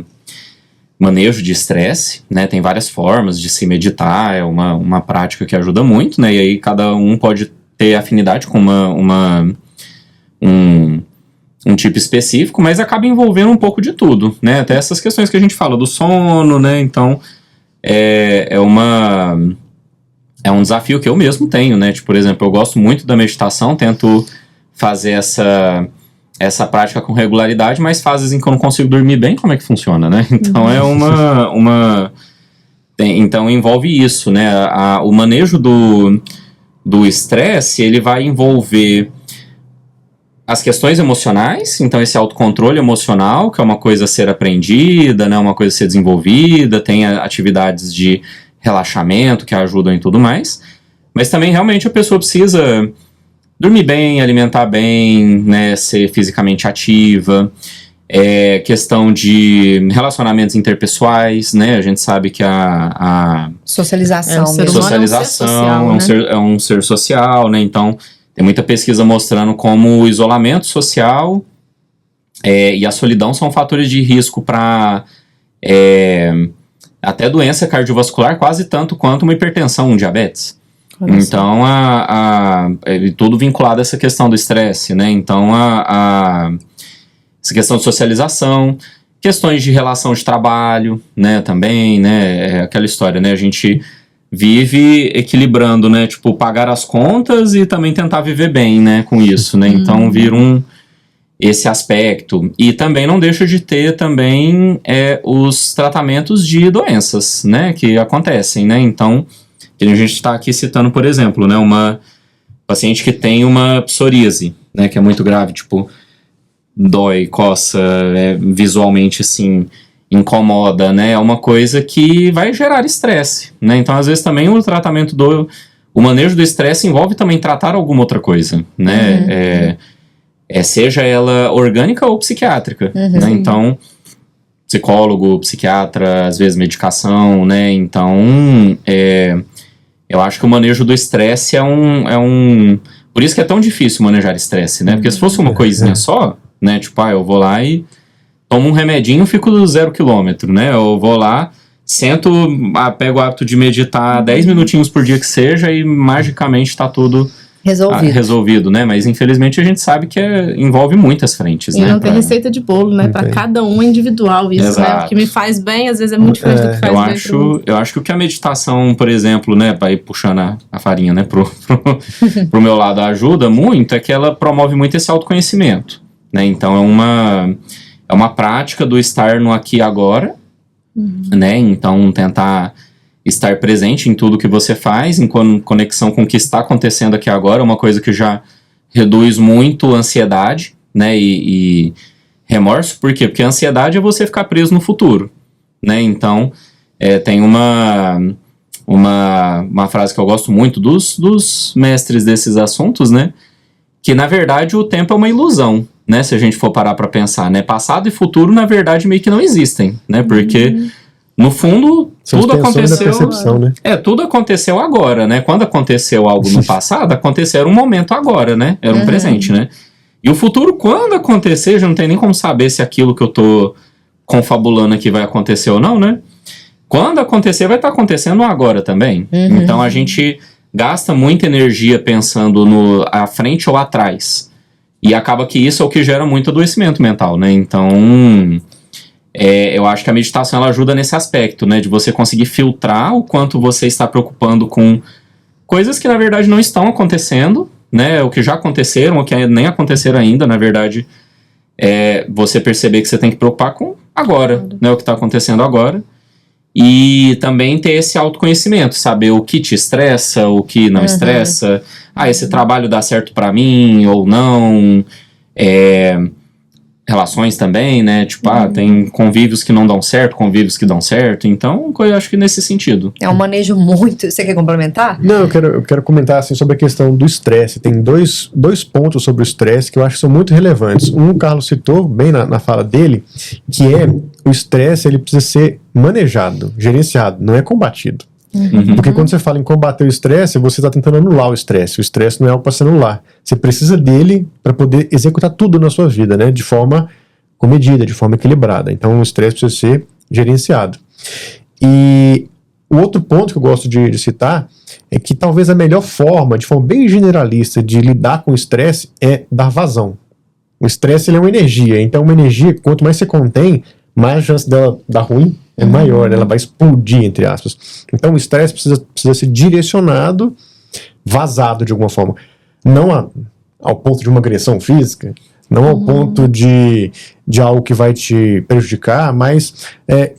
manejo de estresse, né, tem várias formas de se meditar, é uma prática que ajuda muito, né, e aí cada um pode ter afinidade com uma um tipo específico, mas acaba envolvendo um pouco de tudo, né? Até essas questões que a gente fala do sono, né? Então, é um desafio que eu mesmo tenho, né? Tipo, por exemplo, eu gosto muito da meditação, tento fazer essa prática com regularidade, mas fases em que eu não consigo dormir bem, como é que funciona, né? Então, então envolve isso, né? O manejo do estresse, ele vai envolver as questões emocionais, então esse autocontrole emocional, que é uma coisa a ser aprendida, né, uma coisa a ser desenvolvida, tem atividades de relaxamento que ajudam e tudo mais, mas também realmente a pessoa precisa dormir bem, alimentar bem, né, ser fisicamente ativa, questão de relacionamentos interpessoais, né, a gente sabe que a Socialização. socialização é um ser social, né, então tem muita pesquisa mostrando como o isolamento social e a solidão são fatores de risco para até doença cardiovascular, quase tanto quanto uma hipertensão, um diabetes. Então, tudo vinculado a essa questão do estresse, né? Então, essa questão de socialização, questões de relação de trabalho, né? Também, né? Aquela história, né? A gente vive equilibrando, né? Tipo, pagar as contas e também tentar viver bem, né? Com isso, né? Então, vira esse aspecto. E também não deixa de ter também os tratamentos de doenças, né? Que acontecem, né? Então, a gente está aqui citando, por exemplo, né? Uma paciente que tem uma psoríase, né? Que é muito grave, tipo, dói, coça, visualmente, assim, incomoda, né? É uma coisa que vai gerar estresse, né? Então, às vezes, também o tratamento o manejo do estresse envolve também tratar alguma outra coisa, né? Seja ela orgânica ou psiquiátrica, né? Então, psicólogo, psiquiatra, às vezes medicação, né? Então, eu acho que o manejo do estresse por isso que é tão difícil manejar estresse, né? Porque se fosse uma coisinha só, né? Tipo, eu vou lá e tomo um remedinho e fico 0 km, né? Eu vou lá, sento, pego o hábito de meditar 10 minutinhos por dia que seja e magicamente tá tudo resolvido, né? Mas infelizmente a gente sabe que envolve muitas frentes, e né? E não tem receita de bolo, né? Para cada um é individual isso, Exato. né? O que me faz bem, às vezes é muito diferente do que faz bem. Eu acho que o que a meditação, por exemplo, né? Vai puxando a farinha, né? Pro meu lado ajuda muito, é que ela promove muito esse autoconhecimento, né? Então é uma prática do estar no aqui e agora, né? Então tentar estar presente em tudo que você faz, em conexão com o que está acontecendo aqui agora, é uma coisa que já reduz muito a ansiedade, né, e remorso. Por quê? Porque a ansiedade é você ficar preso no futuro, né, então tem uma frase que eu gosto muito dos mestres desses assuntos, né, que na verdade o tempo é uma ilusão, né, se a gente for parar para pensar, né, passado e futuro na verdade meio que não existem, né, porque no fundo, tudo aconteceu. Né? Tudo aconteceu agora, né? Quando aconteceu algo no passado, aconteceu um momento agora, né? Era um presente, né? E o futuro, quando acontecer, já não tem nem como saber se aquilo que eu tô confabulando aqui vai acontecer ou não, né? Quando acontecer, vai estar acontecendo agora também. Então a gente gasta muita energia pensando no à frente ou atrás. E acaba que isso é o que gera muito adoecimento mental, né? Então, eu acho que a meditação ela ajuda nesse aspecto, né? De você conseguir filtrar o quanto você está preocupando com coisas que na verdade não estão acontecendo, né? O que já aconteceram, o que nem aconteceram ainda, na verdade, você perceber que você tem que preocupar com agora, né? O que está acontecendo agora. E também ter esse autoconhecimento, saber o que te estressa, o que não estressa. Esse trabalho dá certo pra mim ou não. Relações também, né? Tipo, tem convívios que não dão certo, convívios que dão certo. Então, eu acho que nesse sentido. É um manejo muito... Você quer complementar? Não, eu quero comentar assim, sobre a questão do estresse. Tem dois pontos sobre o estresse que eu acho que são muito relevantes. Um, o Carlos citou bem na fala dele, que o estresse ele precisa ser manejado, gerenciado, não é combatido. Porque quando você fala em combater o estresse, você está tentando anular o estresse. O estresse não é algo para se anular. Você precisa dele para poder executar tudo na sua vida, né? De forma comedida, de forma equilibrada. Então o estresse precisa ser gerenciado. E o outro ponto que eu gosto de citar é que talvez a melhor forma, de forma bem generalista, de lidar com o estresse é dar vazão. O estresse ele é uma energia, então uma energia, quanto mais você contém, mais a chance dela dar ruim é maior, ela vai explodir, entre aspas. Então o estresse precisa ser direcionado, vazado de alguma forma. Não ao ponto de uma agressão física, não ao ponto de algo que vai te prejudicar, mas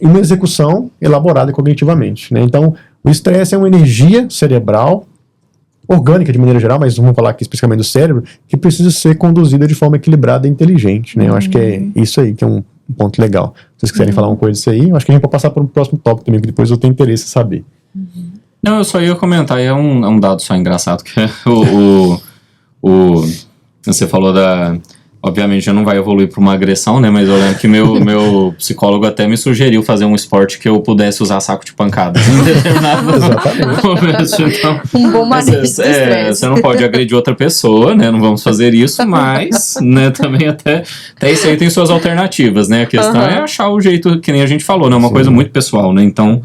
uma execução elaborada cognitivamente, né? Então o estresse é uma energia cerebral, orgânica de maneira geral, mas vamos falar aqui especificamente do cérebro, que precisa ser conduzida de forma equilibrada e inteligente, né? Eu acho que é isso aí que é um ponto legal. Se vocês quiserem falar uma coisa disso aí, eu acho que a gente pode passar para um próximo tópico também, que depois eu tenho interesse em saber. Não, eu só ia comentar, é um dado só engraçado, que você falou obviamente já não vai evoluir para uma agressão, né? Mas eu lembro que meu psicólogo até me sugeriu fazer um esporte que eu pudesse usar saco de pancadas em determinado momento. Então, Um bom manejo do estresse. você não pode agredir outra pessoa, né? Não vamos fazer isso, mas, né, também até isso aí tem suas alternativas, né? A questão é achar o jeito, que nem a gente falou, né? Uma coisa muito pessoal, né? Então,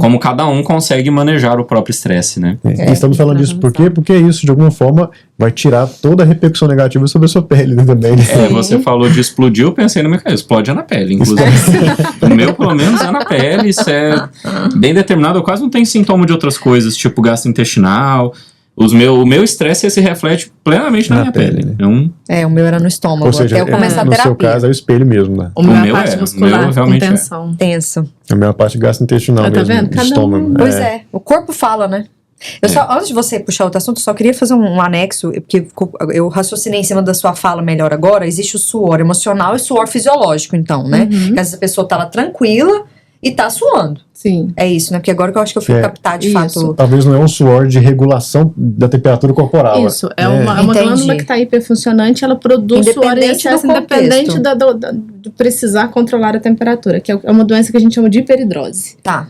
como cada um consegue manejar o próprio estresse, né? E estamos falando disso por quê? Porque isso, de alguma forma, vai tirar toda a repercussão negativa sobre a sua pele, né, também. Você falou de explodir, eu pensei no meu caso, explode na pele, inclusive. O meu, pelo menos, é na pele, isso é bem determinado, eu quase não tenho sintoma de outras coisas, tipo gastrointestinal. O meu estresse se reflete plenamente na minha pele. Né? Então, o meu era no estômago, ou seja, até eu começar a no terapia. seu caso é o espelho mesmo, né? O meu é meu a parte é, muscular, o meu realmente com tensão. Tenso. A minha parte gastrointestinal Tá mesmo, vendo? do Cada estômago. Pois é, o corpo fala, né? Antes de você puxar outro assunto, eu só queria fazer um anexo, porque eu raciocinei em cima da sua fala melhor agora. Existe o suor emocional e suor fisiológico, então, né? Que às vezes a pessoa tá lá tranquila e tá suando. Sim. É isso, né? Porque agora que eu acho que eu fui captar de fato. Talvez não é um suor de regulação da temperatura corporal. Isso, é uma glândula que está hiperfuncionante, ela produz suor em excesso, independente de precisar controlar a temperatura, que é uma doença que a gente chama de hiperidrose. Tá.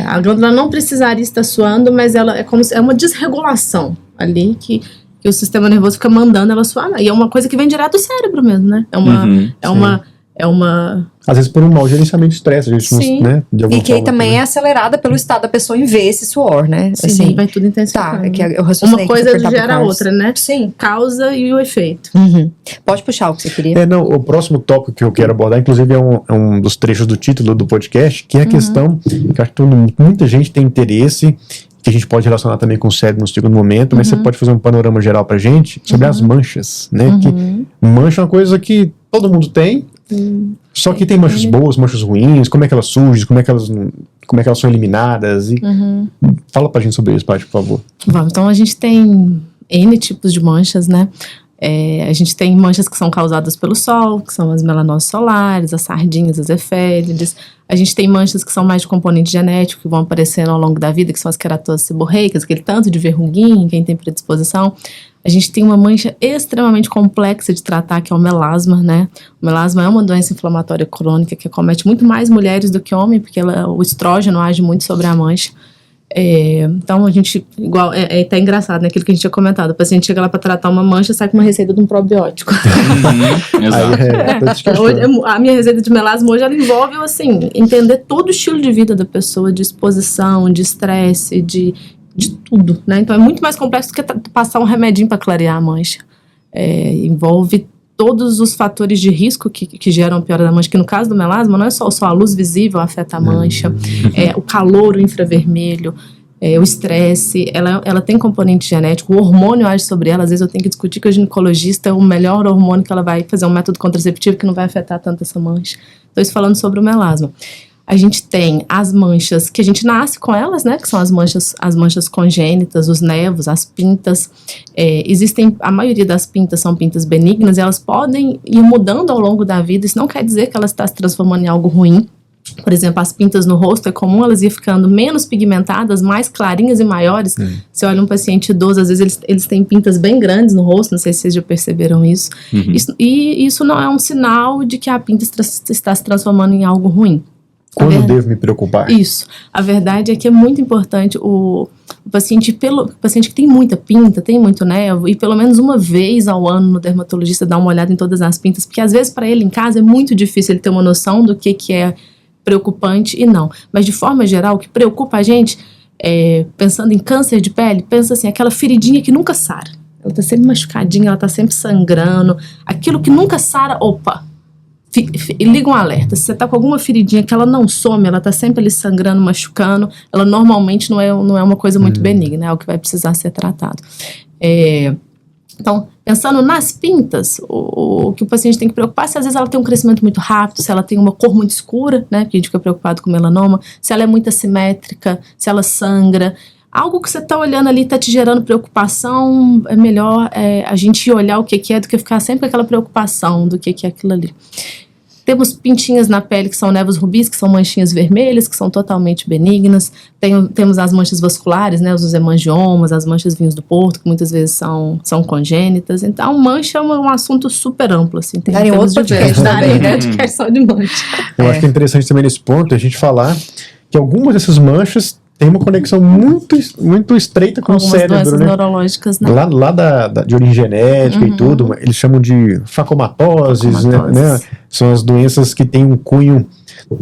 A glândula não precisaria estar suando, mas ela é uma desregulação ali que o sistema nervoso fica mandando ela suar. E é uma coisa que vem direto do cérebro mesmo, né? É uma às vezes por um mau gerenciamento de estresse, a gente não, né? De alguma E que aí forma, também é acelerada pelo estado da pessoa em ver esse suor, né? Sim, assim, vai tudo intensificando. Tá, é que eu raciocinei uma coisa que gera a outra, né? Sim. Causa e o efeito. Pode puxar o que você queria. O próximo tópico que eu quero abordar, inclusive é um dos trechos do título do podcast, que é a questão que acho que muita gente tem interesse, que a gente pode relacionar também com o cérebro no segundo momento, mas você pode fazer um panorama geral pra gente sobre as manchas, né? Que mancha é uma coisa que todo mundo tem, só que tem manchas boas, manchas ruins, como é que elas surgem, como é que elas são eliminadas, e fala pra gente sobre isso, Paty, por favor. Vamos, então a gente tem N tipos de manchas, né? A gente tem manchas que são causadas pelo sol, que são as melanoses solares, as sardinhas, as efêmides. A gente tem manchas que são mais de componente genético, que vão aparecendo ao longo da vida, que são as queratoses seborreicas, aquele tanto de verruguinha, quem tem predisposição. A gente tem uma mancha extremamente complexa de tratar, que é o melasma, né? O melasma é uma doença inflamatória crônica que acomete muito mais mulheres do que homens, porque o estrógeno age muito sobre a mancha. Então a gente, igual, é até engraçado, né? Aquilo que a gente tinha comentado, o paciente chega lá para tratar uma mancha, sai com uma receita de um probiótico. Exato. Hoje, a minha receita de melasma hoje, ela envolve, assim, entender todo o estilo de vida da pessoa, de exposição, de estresse, de tudo, né? Então é muito mais complexo do que passar um remedinho para clarear a mancha. Envolve todos os fatores de risco que geram a piora da mancha, que no caso do melasma não é só a luz visível afeta a mancha, o calor, o infravermelho, o estresse, ela tem componente genético, o hormônio age sobre ela. Às vezes eu tenho que discutir com a ginecologista o melhor hormônio que ela vai fazer um método contraceptivo que não vai afetar tanto essa mancha. Então isso falando sobre o melasma. A gente tem as manchas que a gente nasce com elas, né? Que são as manchas congênitas, os nevos, as pintas. A maioria das pintas são pintas benignas e elas podem ir mudando ao longo da vida. Isso não quer dizer que elas estão se transformando em algo ruim. Por exemplo, as pintas no rosto, é comum elas ir ficando menos pigmentadas, mais clarinhas e maiores. Você olha um paciente idoso, às vezes eles têm pintas bem grandes no rosto, não sei se vocês já perceberam isso. Isso não é um sinal de que a pinta está se transformando em algo ruim. Quando devo me preocupar? Isso. A verdade é que é muito importante o paciente que tem muita pinta, tem muito nevo, e pelo menos uma vez ao ano no dermatologista dar uma olhada em todas as pintas, porque às vezes para ele em casa é muito difícil ele ter uma noção do que é preocupante e não. Mas de forma geral, o que preocupa a gente, pensando em câncer de pele, pensa assim, aquela feridinha que nunca sara. Ela tá sempre machucadinha, ela tá sempre sangrando. Aquilo que nunca sara, opa, liga um alerta. Se você tá com alguma feridinha que ela não some, ela tá sempre ali sangrando, machucando, ela normalmente não é uma coisa muito benigna, é algo que vai precisar ser tratado. Então, pensando nas pintas, o que o paciente tem que preocupar se às vezes ela tem um crescimento muito rápido, se ela tem uma cor muito escura, né, porque a gente fica preocupado com melanoma, se ela é muito assimétrica, se ela sangra. Algo que você está olhando ali está te gerando preocupação, é melhor a gente olhar o que é do que ficar sempre com aquela preocupação do que é aquilo ali. Temos pintinhas na pele que são névoas rubis, que são manchinhas vermelhas, que são totalmente benignas. Temos as manchas vasculares, né, os hemangiomas, as manchas vinhos do Porto, que muitas vezes são congênitas. Então, mancha é um assunto super amplo. Assim, Daria outro podcast também, né? Podcast só de mancha. Eu acho que é interessante também nesse ponto a gente falar que algumas dessas manchas têm uma conexão muito estreita com algumas o cérebro, doenças né? neurológicas, né? Lá de origem genética e tudo, eles chamam de facomatoses, né? São as doenças que têm um cunho,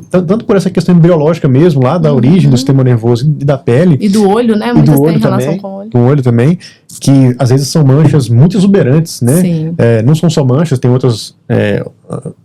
tanto por essa questão embriológica mesmo, lá da origem do sistema nervoso e da pele. E do olho, né? Muitas têm relação com o olho. Com o olho também, que às vezes são manchas muito exuberantes, né? Sim. Não são só manchas, tem outros...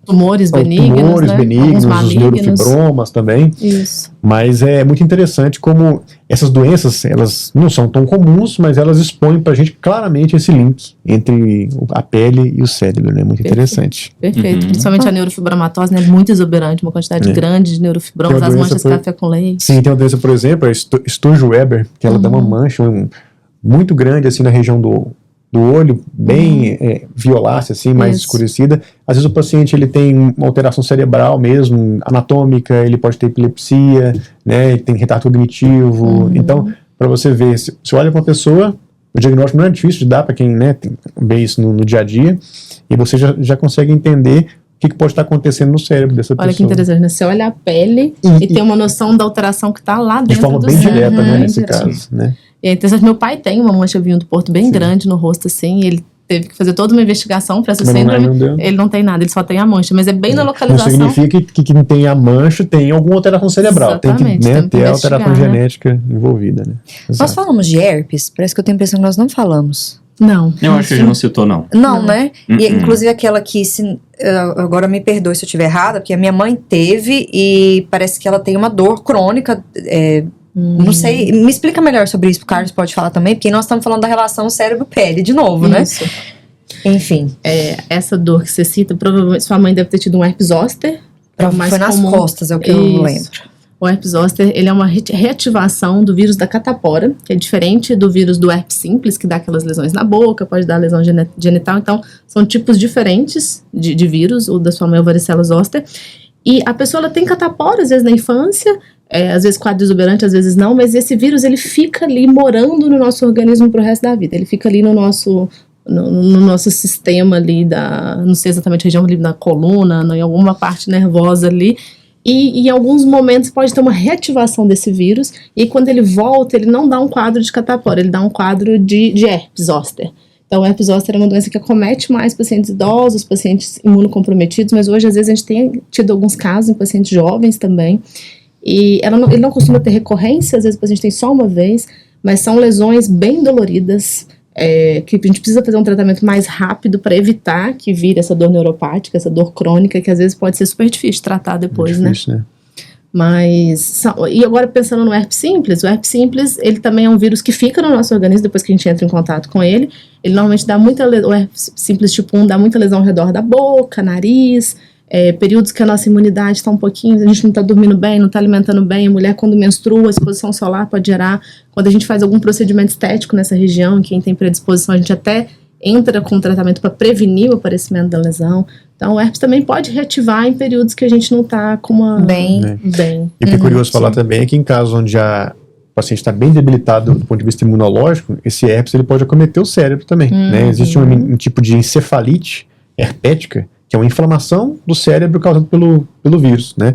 tumores benignos, né? Os neurofibromas também. Isso. Mas é muito interessante como essas doenças, elas não são tão comuns, mas elas expõem pra gente claramente esse link entre a pele e o cérebro, né? Muito interessante. Perfeito. Principalmente a neurofibromatose, né? Muito exuberante, uma quantidade grande de neurofibromas, as manchas café com leite. Sim, tem uma doença, por exemplo, a Sturge-Weber, que ela dá uma mancha muito grande assim na região do olho, bem violácea, assim, mais escurecida. Às vezes o paciente ele tem uma alteração cerebral mesmo, anatômica, ele pode ter epilepsia, né, ele tem retardo cognitivo. Então, para você ver, se você olha para uma pessoa, o diagnóstico não é difícil de dar para quem, né, vê isso no dia a dia, e você já consegue entender o que pode estar acontecendo no cérebro dessa pessoa. Olha que interessante, né? Você olha a pele e tem uma noção da alteração que está lá dentro do cérebro. De forma bem direta, né, nesse caso, né? E é interessante, meu pai tem uma mancha vinho do Porto bem grande no rosto, assim, e ele teve que fazer toda uma investigação para essa síndrome. Ele não tem nada, ele só tem a mancha, mas é bem na localização. Não significa que quem tem a mancha tem alguma alteração cerebral. Exatamente, tem que ter a alteração né? genética envolvida, né? Nós falamos de herpes? Parece que eu tenho a impressão que nós não falamos. Não. Eu acho que a gente não citou, não. Não, né? E, inclusive aquela que, agora me perdoe se eu estiver errada, porque a minha mãe teve e parece que ela tem uma dor crônica, não sei, me explica melhor sobre isso, o Carlos pode falar também, porque nós estamos falando da relação cérebro-pele de novo, Isso. né? Enfim. Essa dor que você cita, provavelmente sua mãe deve ter tido um herpes zoster. Foi nas costas, é o que eu lembro. O herpes zoster, ele é uma reativação do vírus da catapora, que é diferente do vírus do herpes simples, que dá aquelas lesões na boca, pode dar lesão genital. Então, são tipos diferentes de vírus. O da sua mãe é o varicela zoster. E a pessoa ela tem catapora, às vezes, na infância, às vezes quadro exuberante, às vezes não, mas esse vírus, ele fica ali morando no nosso organismo pro resto da vida. Ele fica ali no nosso sistema ali não sei exatamente a região ali da coluna, em alguma parte nervosa ali. E em alguns momentos pode ter uma reativação desse vírus, e quando ele volta, ele não dá um quadro de catapora, ele dá um quadro de herpes zoster. Então, o herpes zoster é uma doença que acomete mais pacientes idosos, pacientes imunocomprometidos, mas hoje, às vezes, a gente tem tido alguns casos em pacientes jovens também, e ele não costuma ter recorrência, às vezes o paciente tem só uma vez, mas são lesões bem doloridas, que a gente precisa fazer um tratamento mais rápido para evitar que vire essa dor neuropática, essa dor crônica, que às vezes pode ser super difícil de tratar depois, difícil, né? Mas, e agora pensando no herpes simples, o herpes simples, ele também é um vírus que fica no nosso organismo depois que a gente entra em contato com ele. Ele normalmente dá muita lesão, o herpes simples tipo 1 dá muita lesão ao redor da boca, nariz, períodos que a nossa imunidade está um pouquinho, a gente não está dormindo bem, não está alimentando bem, a mulher quando menstrua, a exposição solar pode gerar, quando a gente faz algum procedimento estético nessa região, quem tem predisposição, a gente até entra com tratamento para prevenir o aparecimento da lesão. Então, o herpes também pode reativar em períodos que a gente não está com uma... Bem. E o que é curioso falar também é que em casos onde o paciente está bem debilitado do ponto de vista imunológico, esse herpes ele pode acometer o cérebro também, né? Existe um tipo de encefalite herpética, que é uma inflamação do cérebro causada pelo vírus, né?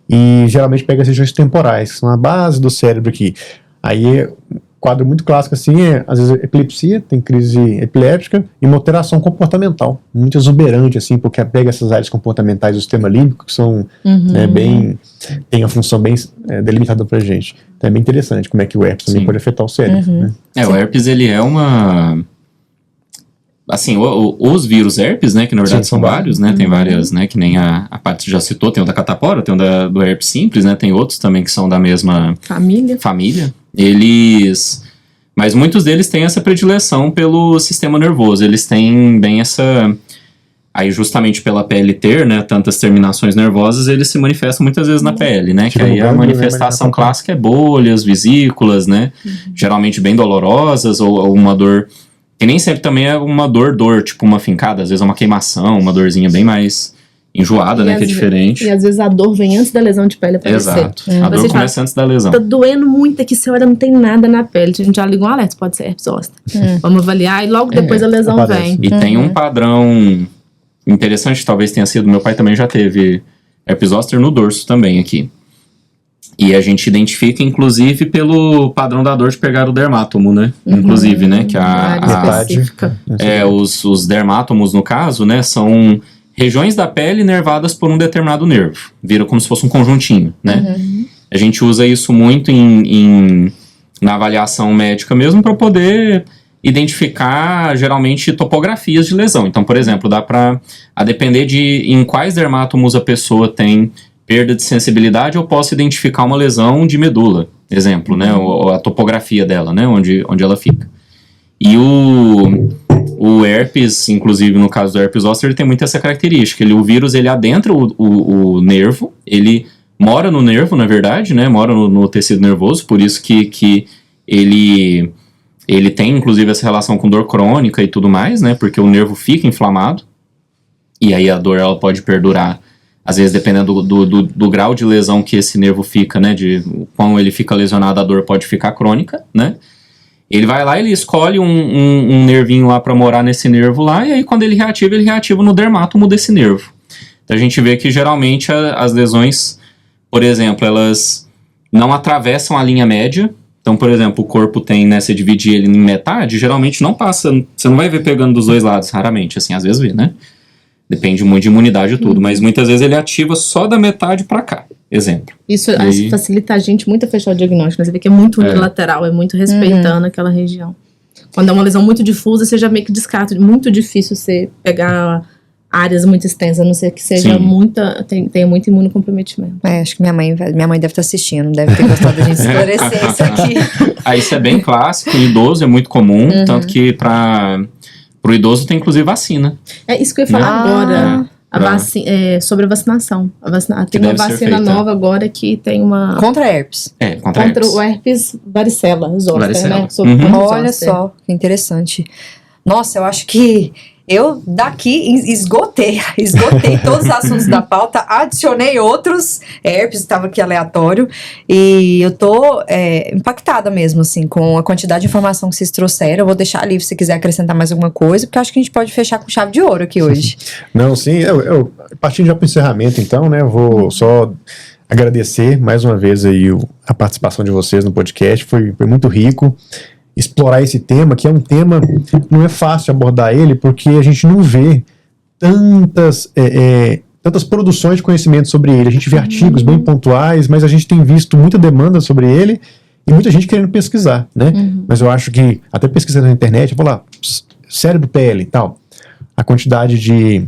E geralmente pega as regiões temporais, que são a base do cérebro aqui. Aí, um quadro muito clássico assim às vezes, epilepsia, tem crise epiléptica, e uma alteração comportamental, muito exuberante, assim, porque pega essas áreas comportamentais do sistema límbico, que são tem a função bem delimitada pra gente. Então é bem interessante como é que o herpes também pode afetar o cérebro, né? O herpes, ele é uma assim, os vírus herpes, né, que na verdade são vários, né, tem várias, né, que nem a Paty já citou, tem o da catapora, tem o do herpes simples, né, tem outros também que são da mesma família. Mas muitos deles têm essa predileção pelo sistema nervoso, eles têm bem essa... Aí, justamente pela pele ter, né, tantas terminações nervosas, eles se manifestam muitas vezes na pele, né? Que aí a manifestação clássica é bolhas, vesículas, né? Geralmente bem dolorosas, ou uma dor... Que nem sempre também é uma dor, tipo uma fincada. Às vezes é uma queimação, uma dorzinha bem mais enjoada, né? Que é diferente. E às vezes a dor vem antes da lesão de pele aparecer. Exato. A dor começa antes da lesão. Tá doendo muito aqui, você olha, não tem nada na pele. A gente já liga um alerta, pode ser herpes zoster. Vamos avaliar e logo depois a lesão vem. E tem um padrão... interessante, talvez tenha sido, meu pai também já teve herpes zoster no dorso também aqui. E a gente identifica, inclusive, pelo padrão da dor de pegar o dermátomo, né? Inclusive, né? Que específica. Os dermátomos, no caso, né? São regiões da pele nervadas por um determinado nervo. Vira como se fosse um conjuntinho, né? A gente usa isso muito na avaliação médica mesmo para poder... identificar, geralmente, topografias de lesão. Então, por exemplo, dá para, a depender de em quais dermátomos a pessoa tem perda de sensibilidade, eu posso identificar uma lesão de medula, exemplo, né, ou a topografia dela, né, onde ela fica. E o herpes, inclusive no caso do herpes zoster, ele tem muito essa característica, o vírus, ele adentra o nervo, ele mora no nervo, na verdade, né, mora no tecido nervoso, por isso que ele tem, inclusive, essa relação com dor crônica e tudo mais, né? Porque o nervo fica inflamado. E aí a dor, ela pode perdurar, às vezes, dependendo do grau de lesão que esse nervo fica, né? De quão ele fica lesionado, a dor pode ficar crônica, né? Ele vai lá, ele escolhe um nervinho lá para morar nesse nervo lá. E aí, quando ele reativa no dermátomo desse nervo. Então, a gente vê que, geralmente, as lesões, por exemplo, elas não atravessam a linha média. Então, por exemplo, o corpo tem, né, você dividir ele em metade, geralmente não passa, você não vai ver pegando dos dois lados, raramente, assim, às vezes vê, né? Depende muito de imunidade e tudo, mas muitas vezes ele ativa só da metade pra cá, exemplo. Isso facilita a gente muito a fechar o diagnóstico, né? Você vê que é muito unilateral, é muito respeitando aquela região. Quando é uma lesão muito difusa, você já meio que descarta, muito difícil você pegar áreas muito extensas, a não ser que seja tenha muito imunocomprometimento. Acho que minha mãe deve estar assistindo, deve ter gostado da gente esclarecer isso aqui. Isso é bem clássico, em idoso é muito comum, tanto que pro idoso tem inclusive vacina. É isso que eu ia falar agora, sobre a vacinação. Tem uma vacina nova agora que tem uma... Contra herpes. Contra o herpes varicela, zoster, né? Olha só, que interessante. Nossa, eu acho que eu daqui esgotei todos os assuntos da pauta, adicionei outros, herpes estava aqui aleatório, e eu tô impactada mesmo, assim, com a quantidade de informação que vocês trouxeram. Eu vou deixar ali se você quiser acrescentar mais alguma coisa, porque eu acho que a gente pode fechar com chave de ouro aqui hoje. Não, sim, eu partindo já para o encerramento, então, né, eu vou só agradecer mais uma vez aí a participação de vocês no podcast, foi muito rico. Explorar esse tema, que é um tema, não é fácil abordar ele, porque a gente não vê tantas produções de conhecimento sobre ele. A gente vê artigos bem pontuais, mas a gente tem visto muita demanda sobre ele e muita gente querendo pesquisar, né? Mas eu acho que, até pesquisando na internet, eu vou lá, cérebro, pele e tal, a quantidade de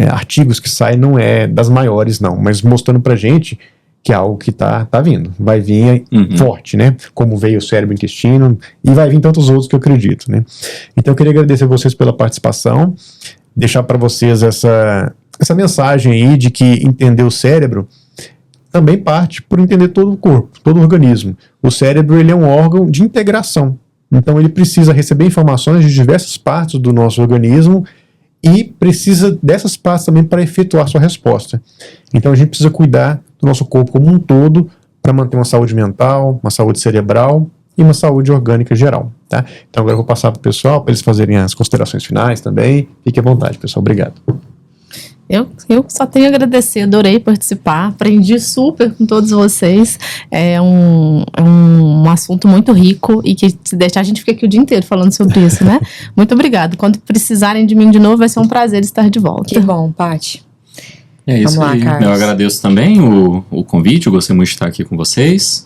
artigos que saem não é das maiores, não, mas mostrando pra gente que é algo que tá vindo, vai vir forte, né, como veio o cérebro e o intestino, e vai vir tantos outros que eu acredito, né. Então eu queria agradecer a vocês pela participação, deixar para vocês essa mensagem aí de que entender o cérebro também parte por entender todo o corpo, todo o organismo. O cérebro, ele é um órgão de integração, então ele precisa receber informações de diversas partes do nosso organismo e precisa dessas partes também para efetuar sua resposta. Então a gente precisa cuidar do nosso corpo como um todo para manter uma saúde mental, uma saúde cerebral e uma saúde orgânica geral, tá? Então agora eu vou passar para o pessoal para eles fazerem as considerações finais também. Fique à vontade, pessoal. Obrigado. Eu só tenho a agradecer, adorei participar, aprendi super com todos vocês. É um assunto muito rico e que, se deixar, a gente fica aqui o dia inteiro falando sobre isso, né? Muito obrigada. Quando precisarem de mim de novo, vai ser um prazer estar de volta. Que bom, Paty. É isso. Vamos lá, aí. Carlos. Eu agradeço também o convite, eu gostei muito de estar aqui com vocês.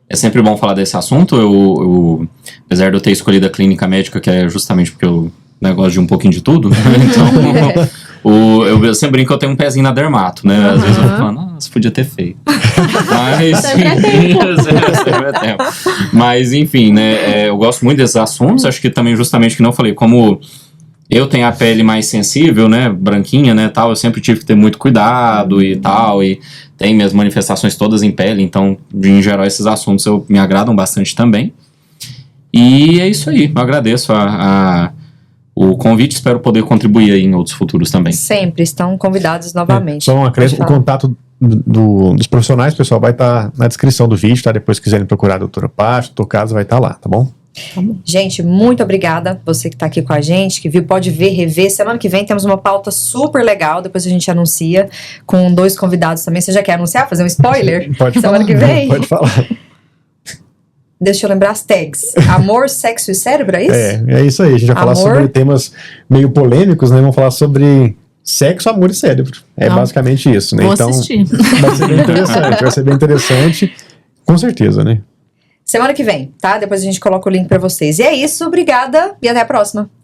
É sempre bom falar desse assunto. Eu apesar de eu ter escolhido a clínica médica, que é justamente porque eu negócio de um pouquinho de tudo, né? Então, eu sempre brinco que eu tenho um pezinho na dermato, né? Às vezes eu fico falando, nossa, podia ter feito. Mas, Sempre é tempo. sempre é tempo. Mas, enfim, né? Eu gosto muito desses assuntos. Acho que também, justamente, que não falei, como eu tenho a pele mais sensível, né? Branquinha, né? Tal, eu sempre tive que ter muito cuidado e tal. E tem minhas manifestações todas em pele. Então, em geral, esses assuntos me agradam bastante também. E é isso aí. Eu agradeço o convite, espero poder contribuir aí em outros futuros também. Sempre estão convidados novamente. Só um acréscimo, o Pode falar. contato dos profissionais, pessoal, vai estar na descrição do vídeo, tá? Depois que quiserem procurar a doutora Paty, o caso vai estar lá, tá bom? Gente, muito obrigada. Você que tá aqui com a gente, que viu, pode ver, rever. Semana que vem temos uma pauta super legal. Depois a gente anuncia com 2 convidados também. Você já quer anunciar? Fazer um spoiler? Pode Semana falar. que vem? Pode falar. Deixa eu lembrar as tags. Amor, sexo e cérebro, é isso? É isso aí. A gente vai falar Amor. sobre temas meio polêmicos, né? Vamos falar sobre sexo, amor e cérebro. É Não. basicamente isso, né? Vou Então, assistir. vai ser bem interessante. Vai ser bem interessante. Com certeza, né? Semana que vem, tá? Depois a gente coloca o link pra vocês. E é isso, obrigada e até a próxima.